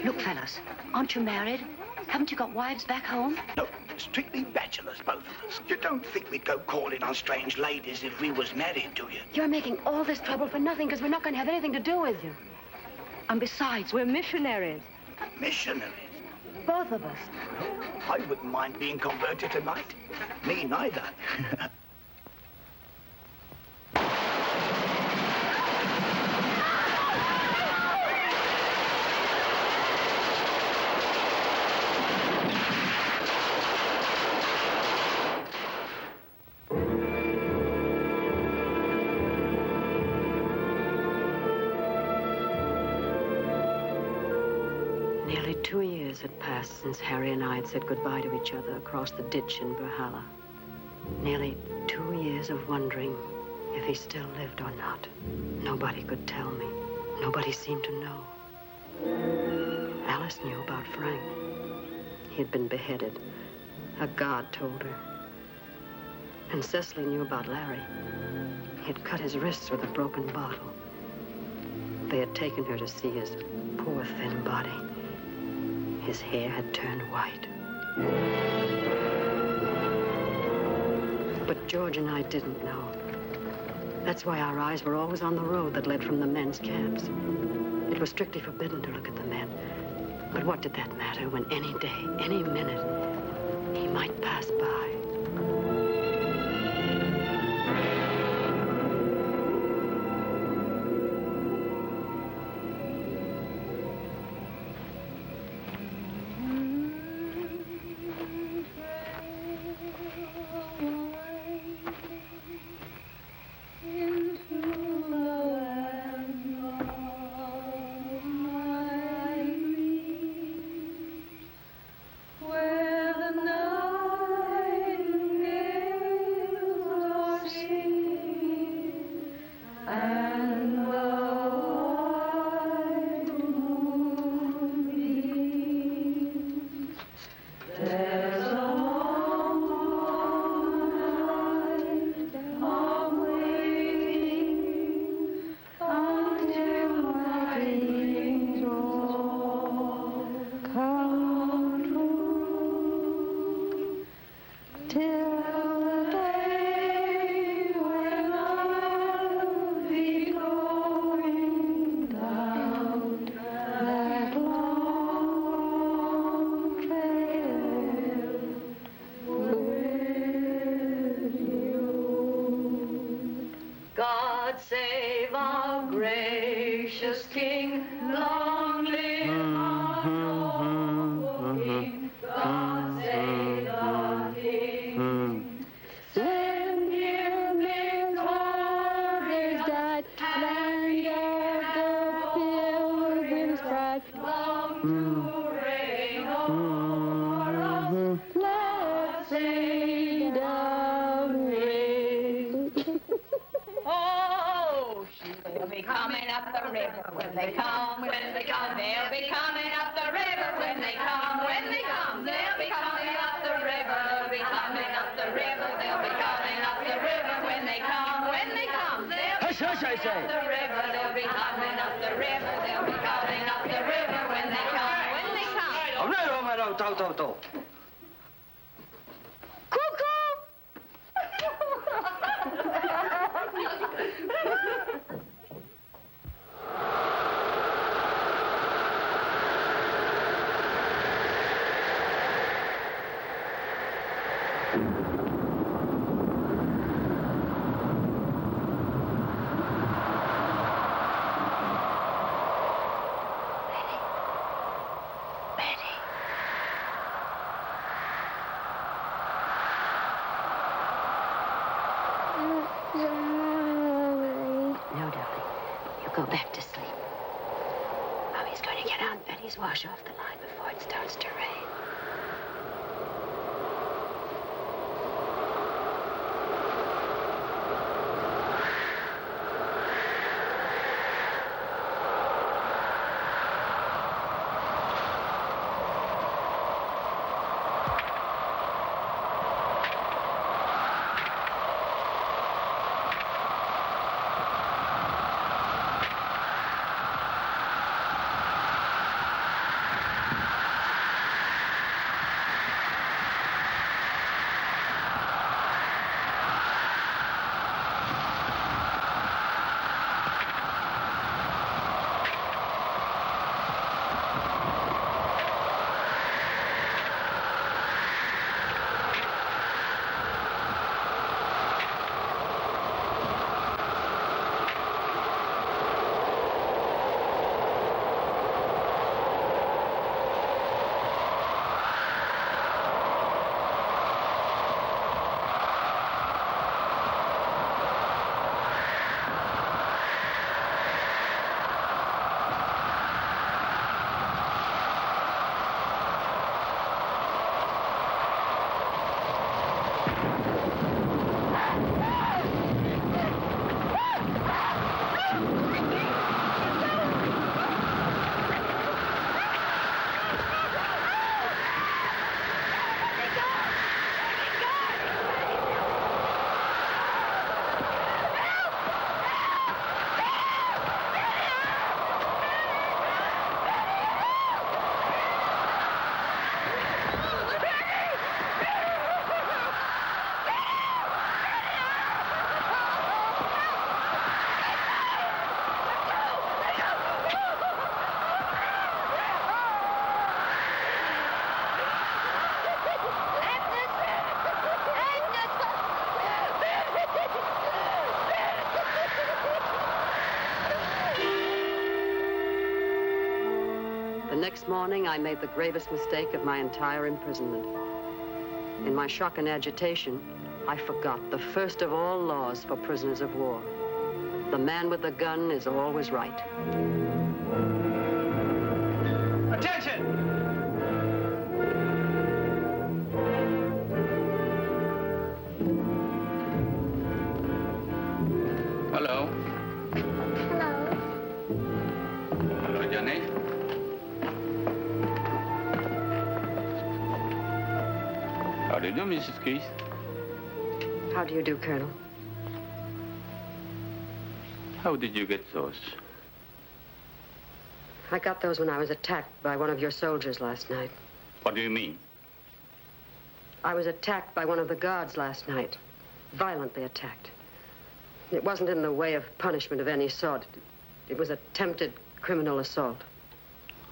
Look, fellas, aren't you married? Haven't you got wives back home? No, strictly bachelors, both of us. You don't think we'd go calling on strange ladies if we was married, do you? You're making all this trouble for nothing because we're not going to have anything to do with you. And besides, we're missionaries. Missionaries? Both of us. I wouldn't mind being converted tonight. Me neither. Nearly 2 years had passed since Harry and I had said goodbye to each other across the ditch in Berhala. Nearly 2 years of wondering if he still lived or not. Nobody could tell me. Nobody seemed to know. Alice knew about Frank. He had been beheaded. A guard told her. And Cecily knew about Larry. He had cut his wrists with a broken bottle. They had taken her to see his poor, thin body. His hair had turned white. But George and I didn't know. That's why our eyes were always on the road that led from the men's camps. It was strictly forbidden to look at the men. But what did that matter when any day, any minute, he might pass by? God save our gracious King, long live our noble King. God save our King. Send him victorious that land of the pilgrims bright, long to reign o'er us. Let's say down raise. Oh, they'll be coming up the river when they come, when they come. They'll be coming up the river when they come, when they come. They'll be coming up the river, they'll be coming up the river. They'll be coming up the river when they come, when they come. They'll be coming up the river, they'll be coming up the river. They'll be coming up the Tau. Go back to sleep. Mommy's going to get Aunt Betty's wash off the line before it starts to rain. Next morning, I made the gravest mistake of my entire imprisonment. In my shock and agitation, I forgot the first of all laws for prisoners of war. The man with the gun is always right. Attention! Hello. Hello. Hello, Johnny. How do you do, Mrs. Keith? How do you do, Colonel? How did you get those? I got those when I was attacked by one of your soldiers last night. What do you mean? I was attacked by one of the guards last night. Violently attacked. It wasn't in the way of punishment of any sort. It was attempted criminal assault.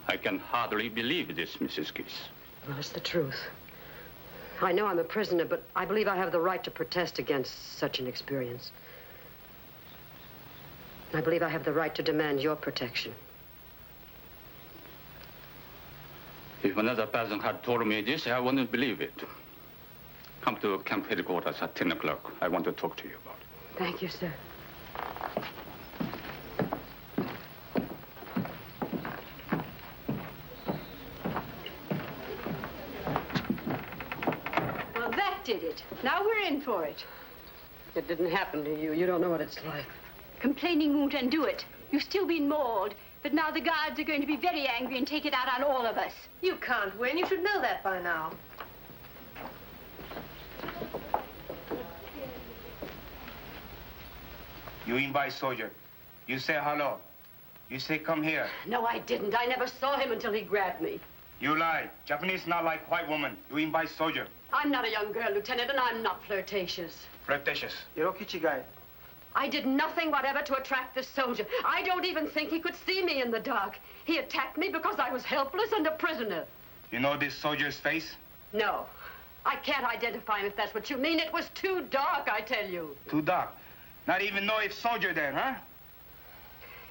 I can hardly believe this, Mrs. Keith. Well, it's the truth. I know I'm a prisoner, but I believe I have the right to protest against such an experience. I believe I have the right to demand your protection. If another person had told me this, I wouldn't believe it. Come to camp headquarters at 10 o'clock. I want to talk to you about it. Thank you, sir. Well, that did it. Now we're in for it. It didn't happen to you. You don't know what it's like. Complaining won't undo it. You've still been mauled, but now the guards are going to be very angry and take it out on all of us. You can't win. You should know that by now. You invite soldier. You say hello. You say come here. No, I didn't. I never saw him until he grabbed me. You lie. Japanese not like white woman. You invite soldier. I'm not a young girl, Lieutenant, and I'm not flirtatious. Flirtatious. Hirokichi-gai. I did nothing whatever to attract this soldier. I don't even think he could see me in the dark. He attacked me because I was helpless and a prisoner. You know this soldier's face? No. I can't identify him if that's what you mean. It was too dark, I tell you. Too dark. Not even know if soldier there, huh?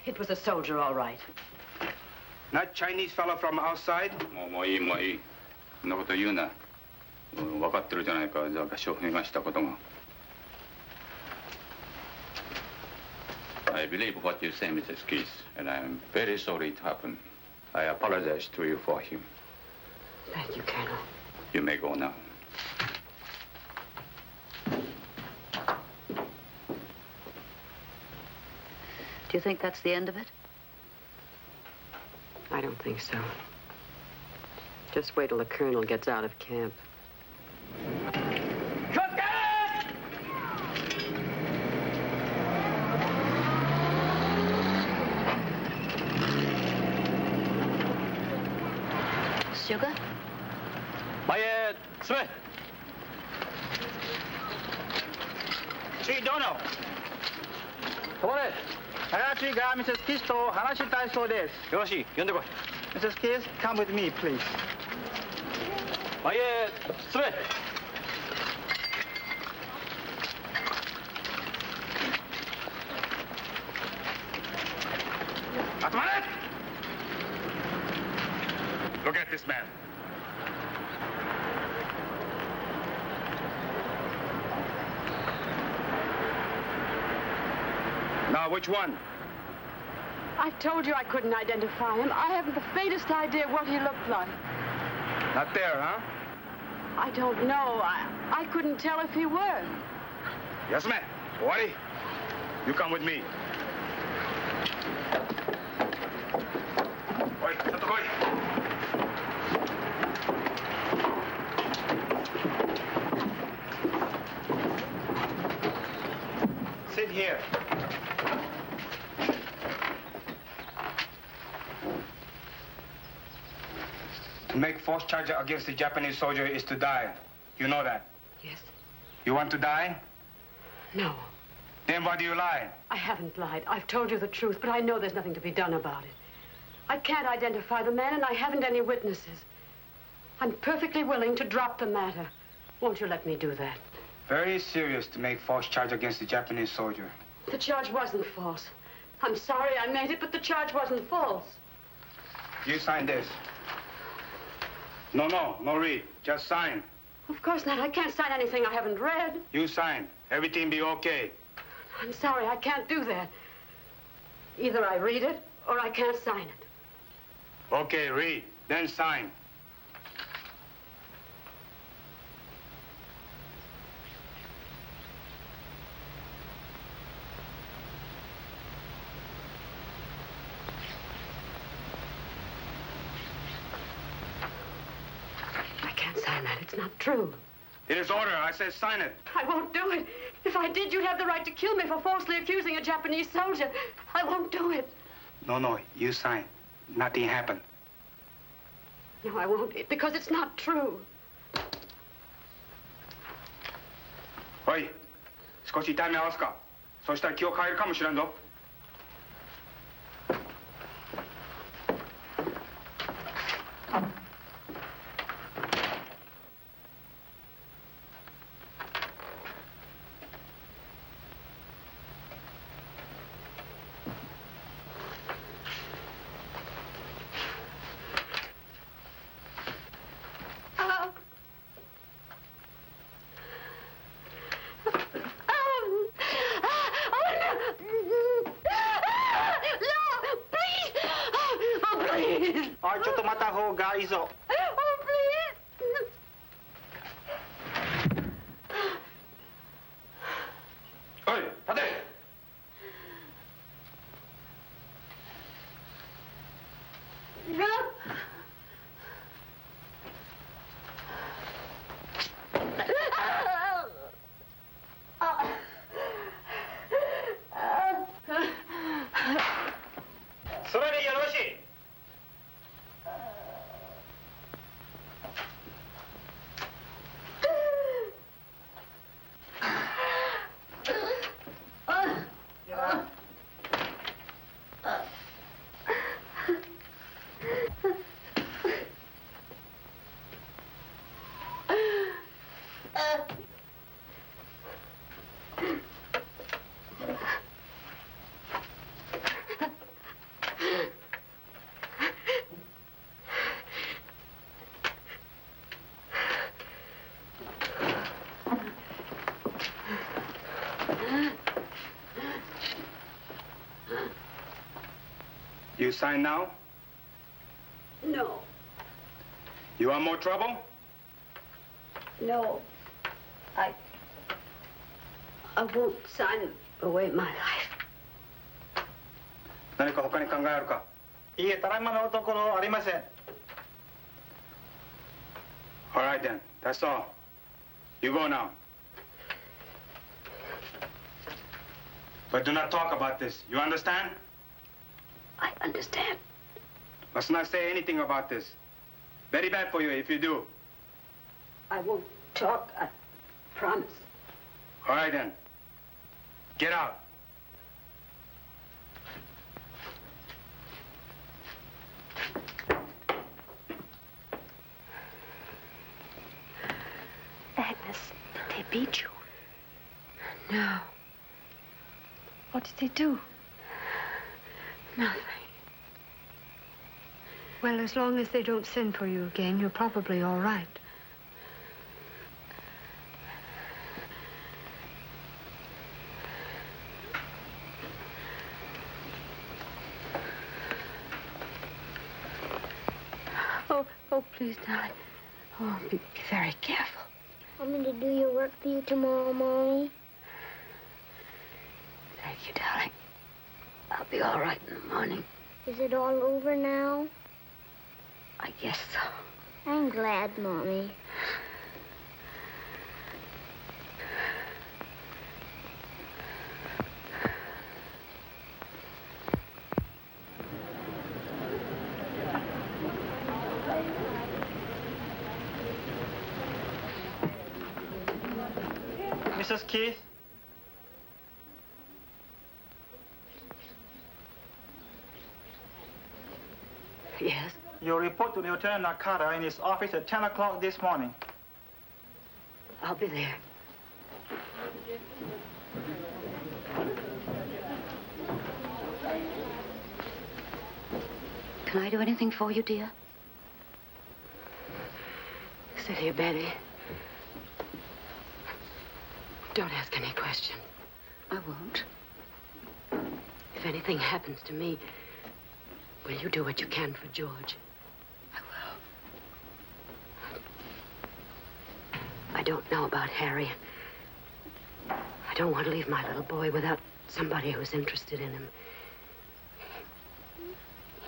It was a soldier, all right. Not Chinese fellow from outside? もういいもういい。そんなこと言うな。分かってるじゃないか。じゃあ翔平がしたことが。I believe what you say, Mrs. Keith, and I am very sorry it happened. I apologize to you for him. Thank you, Colonel. You may go now. Do you think that's the end of it? I don't think so. Just wait till the colonel gets out of camp. Sugar? Mayet, Smith. Chief Dono. Colbert, Patricが Mrs. Keith と話したいそうです。よろしい、呼んでこい。Mrs. Keith, come with me, please. Mayet, Smith. 集まれ! Look at this man. Now, which one? I told you I couldn't identify him. I haven't the faintest idea what he looked like. Not there, huh? I don't know. I couldn't tell if he were. Yes, ma'am. Owari, you come with me. Oi, chatto koi. Sit here. To make false charge against the Japanese soldier is to die. You know that? Yes. You want to die? No. Then why do you lie? I haven't lied. I've told you the truth, but I know there's nothing to be done about it. I can't identify the man, and I haven't any witnesses. I'm perfectly willing to drop the matter. Won't you let me do that? Very serious to make false charge against the Japanese soldier. The charge wasn't false. I'm sorry I made it, but the charge wasn't false. You sign this. No read. Just sign. Of course not. I can't sign anything I haven't read. You sign. Everything be okay. I'm sorry, I can't do that. Either I read it, or I can't sign it. Okay, read. Then sign. It's not true. It is order. I said sign it. I won't do it. If I did, you'd have the right to kill me for falsely accusing a Japanese soldier. I won't do it. No, you sign. Nothing happened. No, I won't, because it's not true. Oi, 少し痛み合わすか。そしたら気を変えるかもしれんぞ。you sign now? No. You want more trouble? No. I won't sign away my life. 何か他に考えあるか？いいえ、ただいまのところありません。All right then, that's all. You go now. But do not talk about this. You understand? I understand. Must not say anything about this. Very bad for you if you do. I won't talk, I promise. All right then. Get out. Agnes, did they beat you? No. What did they do? Nothing. Well, as long as they don't send for you again, you're probably all right. Oh, please, darling. Oh, be very careful. Want me to do your work for you tomorrow, Mommy? Thank you, darling. I'll be all right in the morning. Is it all over now? I guess so. I'm glad, Mommy. Mrs. Keith? Yes? Your report to Lieutenant Nakata in his office at 10 o'clock this morning. I'll be there. Can I do anything for you, dear? Sit here, Betty. Don't ask any questions. I won't. If anything happens to me, will you do what you can for George? I will. I don't know about Harry. I don't want to leave my little boy without somebody who's interested in him.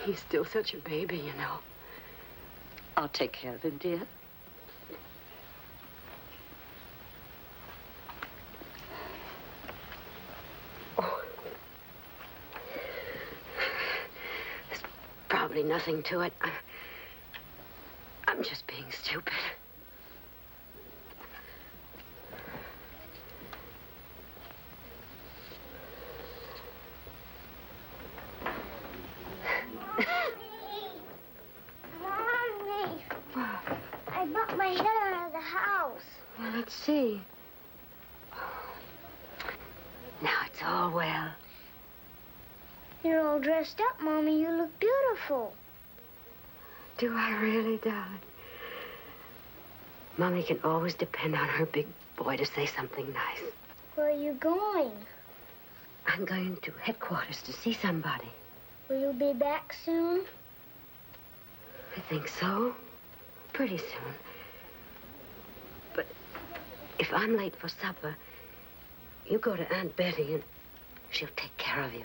He's still such a baby, you know. I'll take care of him, dear. Probably nothing to it. I'm just being stupid. Mommy! I brought my head out of the house. Well, let's see. Now it's all well. You're all dressed up, Mommy. You look beautiful. Do I really, darling? Mommy can always depend on her big boy to say something nice. Where are you going? I'm going to headquarters to see somebody. Will you be back soon? I think so. Pretty soon. But if I'm late for supper, you go to Aunt Betty and she'll take care of you.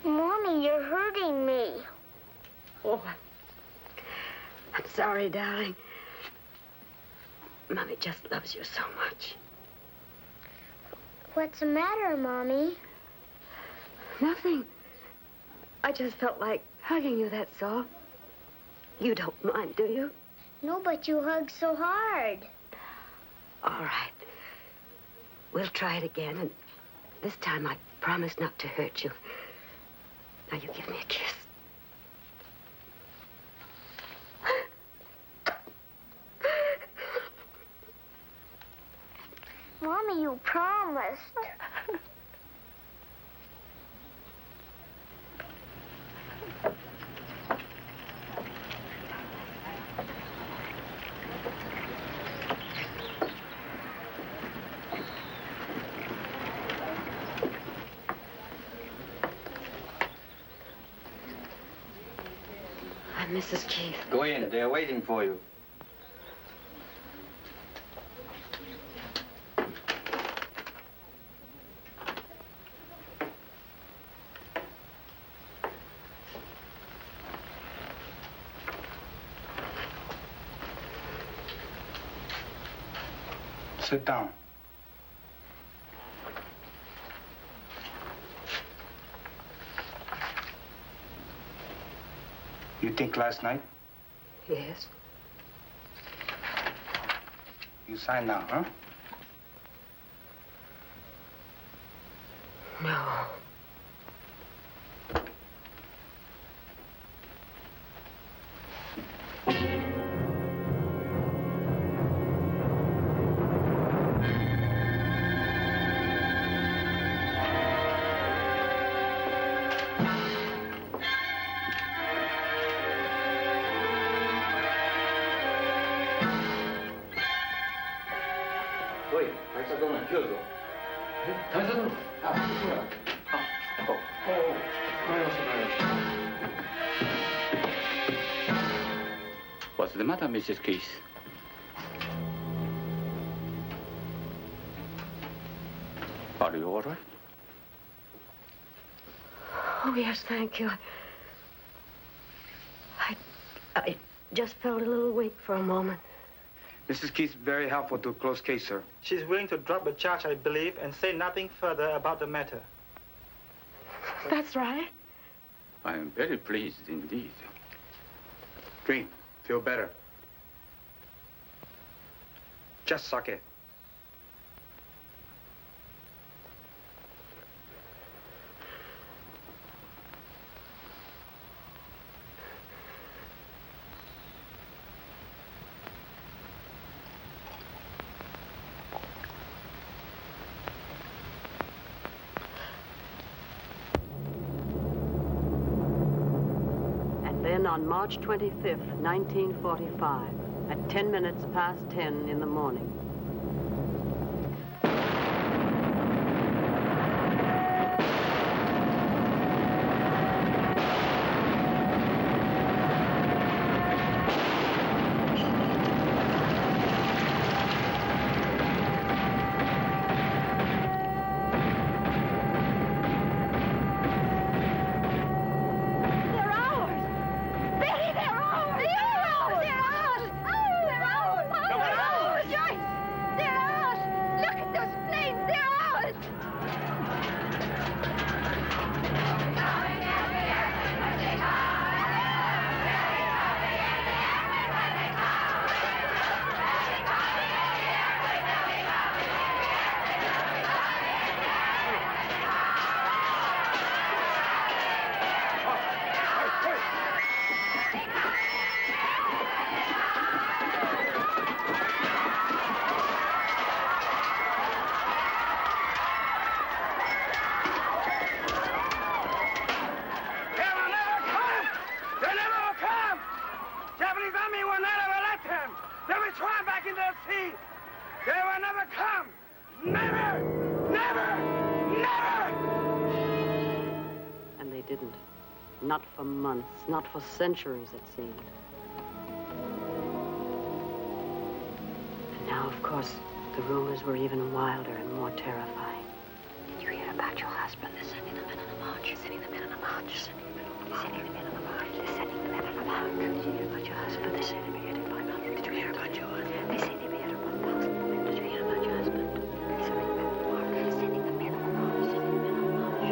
Mommy, you're hurting me. Oh, I'm sorry, darling. Mommy just loves you so much. What's the matter, Mommy? Nothing. I just felt like hugging you, that's all. You don't mind, do you? No, but you hug so hard. All right. We'll try it again, and this time I promise not to hurt you. Now you give me a kiss. Mommy, you promised. Mrs. Keith. Go in. They're waiting for you. Sit down. You think last night? Yes. You sign now, huh? No. What's the matter, Mrs. Keith? Are you all right? Oh, yes, thank you. I just felt a little weak for a moment. Mrs. Keith's very helpful to close case, sir. She's willing to drop the charge, I believe, and say nothing further about the matter. That's right. I am very pleased indeed. Drink. Feel better. Just suck it. Then on March 25th, 1945, at 10 minutes past 10 in the morning. Not for months, not for centuries, it seemed. And now, of course, the rumors were even wilder and more terrifying. Did you hear about your husband? They're sending the men on a march. They're sending the men on a march. They're sending the men on a march. They're sending the men on a march. They're sending the men on a march. Did you hear about your husband? They say they'll be getting 500. Did you hear about yours? They say they'll be getting 1,000 men. Did you hear about your husband? They're sending the men on a march. They're sending the men on a march. They're sending the men on a march.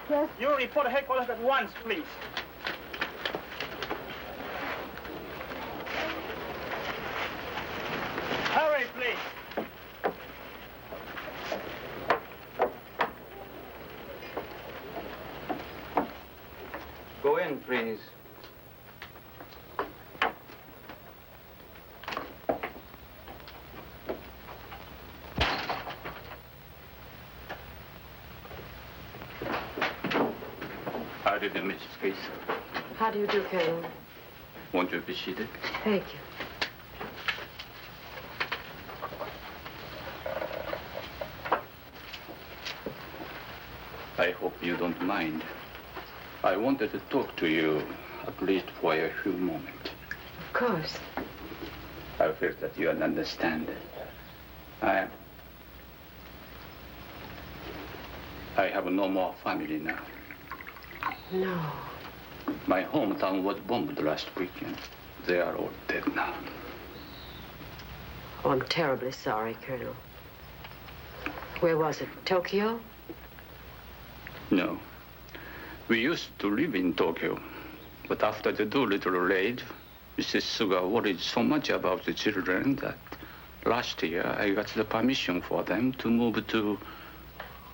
Yes? You report to headquarters at once, please. Hurry, please. Go in, please. How do you do, Mrs. Keith? How do you do, Colonel? Won't you be seated? Thank you. I hope you don't mind. I wanted to talk to you, at least for a few moments. Of course. I feel that you understand. I have no more family now. No. My hometown was bombed last weekend. They are all dead now. Oh, I'm terribly sorry, Colonel. Where was it? Tokyo? No. We used to live in Tokyo, but after the Doolittle raid, Mrs. Suga worried so much about the children that last year I got the permission for them to move to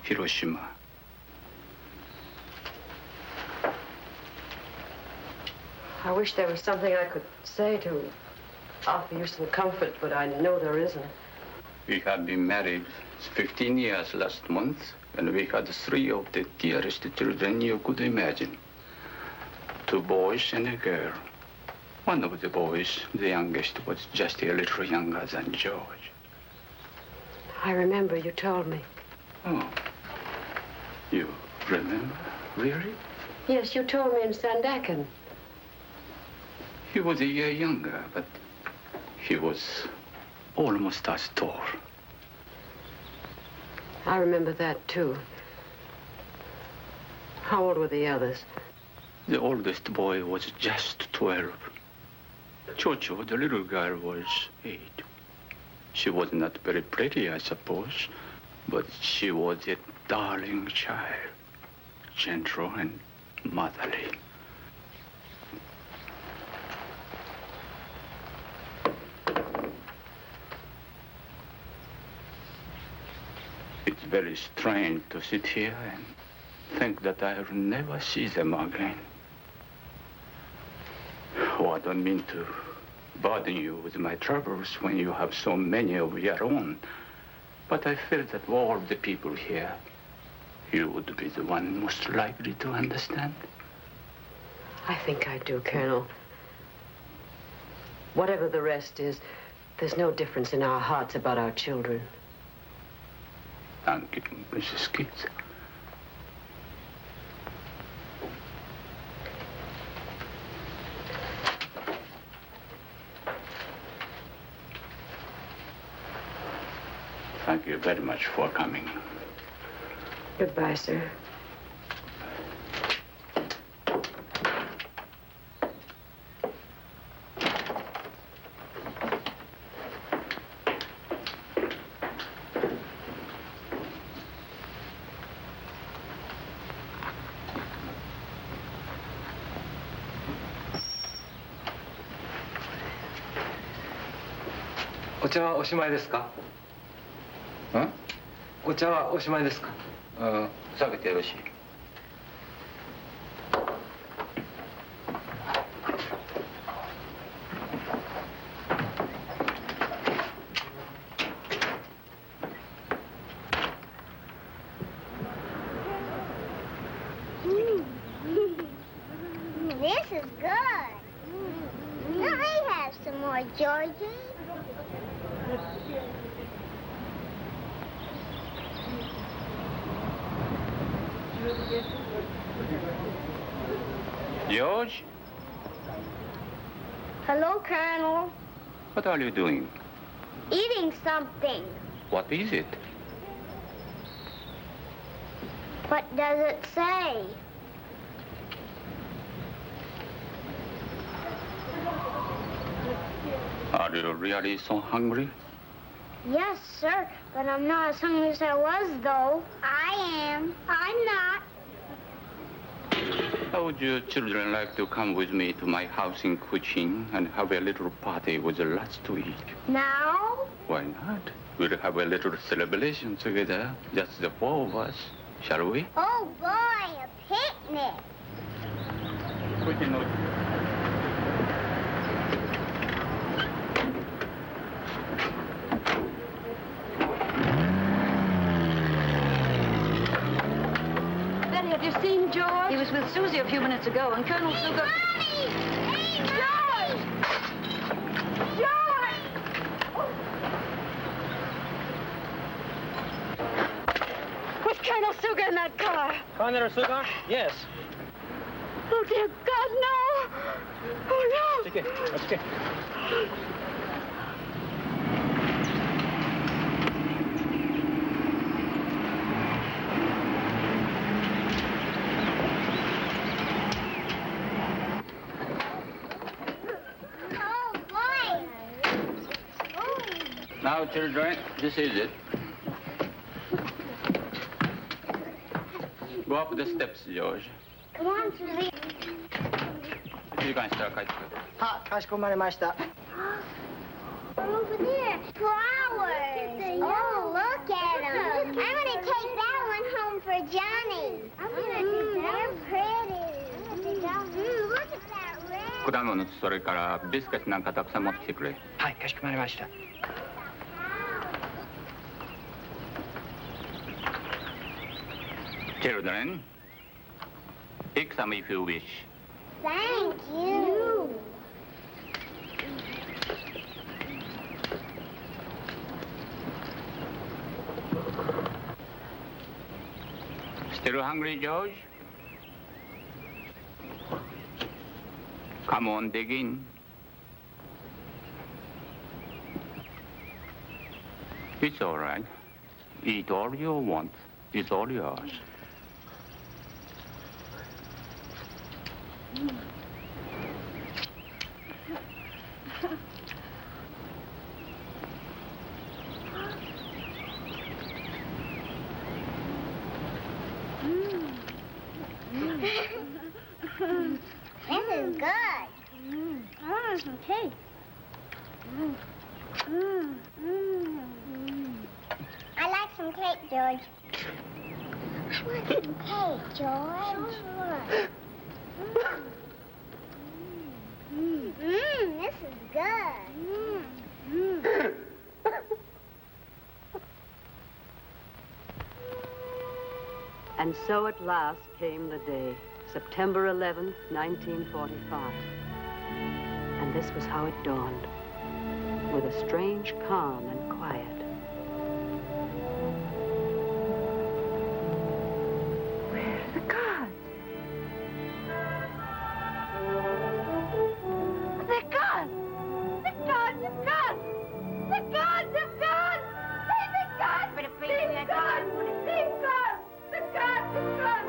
Hiroshima. I wish there was something I could say to offer you some comfort, but I know there isn't. We have been married 15 years last month, and we had 3 of the dearest children you could imagine. 2 boys and a girl. One of the boys, the youngest, was just a little younger than George. I remember you told me. Oh. You remember? Really? Yes, you told me in Sandakan. He was a year younger, but he was almost as tall. I remember that, too. How old were the others? The oldest boy was just 12. Chocho, the little girl, was 8. She was not very pretty, I suppose, but she was a darling child, gentle and motherly. It's very strange to sit here and think that I'll never see them again. Oh, I don't mean to burden you with my troubles when you have so many of your own. But I feel that of all the people here, you would be the one most likely to understand. I think I do, Colonel. Whatever the rest is, there's no difference in our hearts about our children. Thank you, Mrs. Keith. Thank you very much for coming. Goodbye, sir.お茶はおしまいですか？お茶はおしまいですか？下げてよろしい。This is good. Let me have some more, Georgie. George? Hello, Colonel. What are you doing? Eating something. What is it? What does it say? Are you really so hungry? Yes, sir, but I'm not as hungry as I was, though. I am. I'm not. How would you children like to come with me to my house in Kuching and have a little party with the last to eat? Now? Why not? We'll have a little celebration together, just the four of us. Shall we? Oh, boy, a picnic. Betty, have you seen George? He was with Susie a few minutes ago, and Colonel Sugar... George! George! Was Colonel Sugar in that car? Colonel Sugar? Yes. Oh, dear God, no! Oh, no! It's okay. It's okay. Oh, boy! Now, children, this is it. Go up the steps, George. Come on, Susie. 1時間したら帰ってくる。は、かしこまりました。 Over there, flowers. Oh, look at them. I'm going to take that one home for Johnny. I'm going to take that. They're pretty. Look at that red. 果物、それからビスケットなんかたくさん持ってきてくれ。はい、かしこまりました。 Children, take some if you wish. Thank you. Still hungry, George? Come on, dig in. It's all right. Eat all you want. It's all yours. This is good. I want some cake. I like some cake, George. I want some cake, George. This is good. And so at last came the day, September 11th, 1945. And this was how it dawned, with a strange calm and quiet. Where are the guards? They're gone! The guards have gone! The guards have gone! They've gone! They've gone! They've gone! The guards have gone!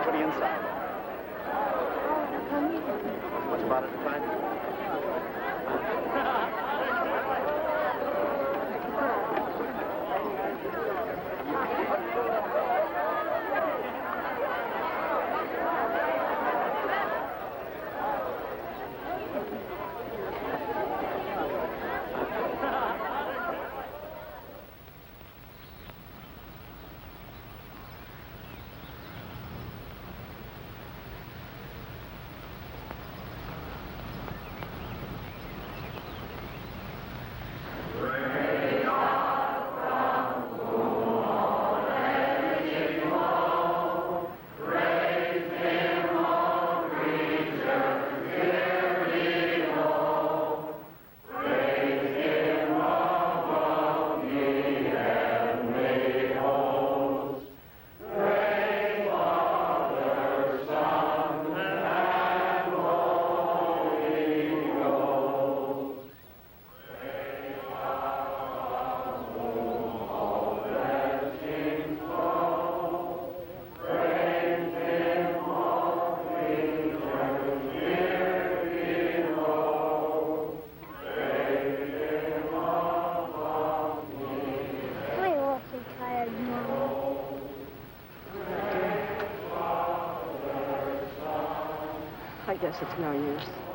for the inside. What's about it to find? I guess it's no use.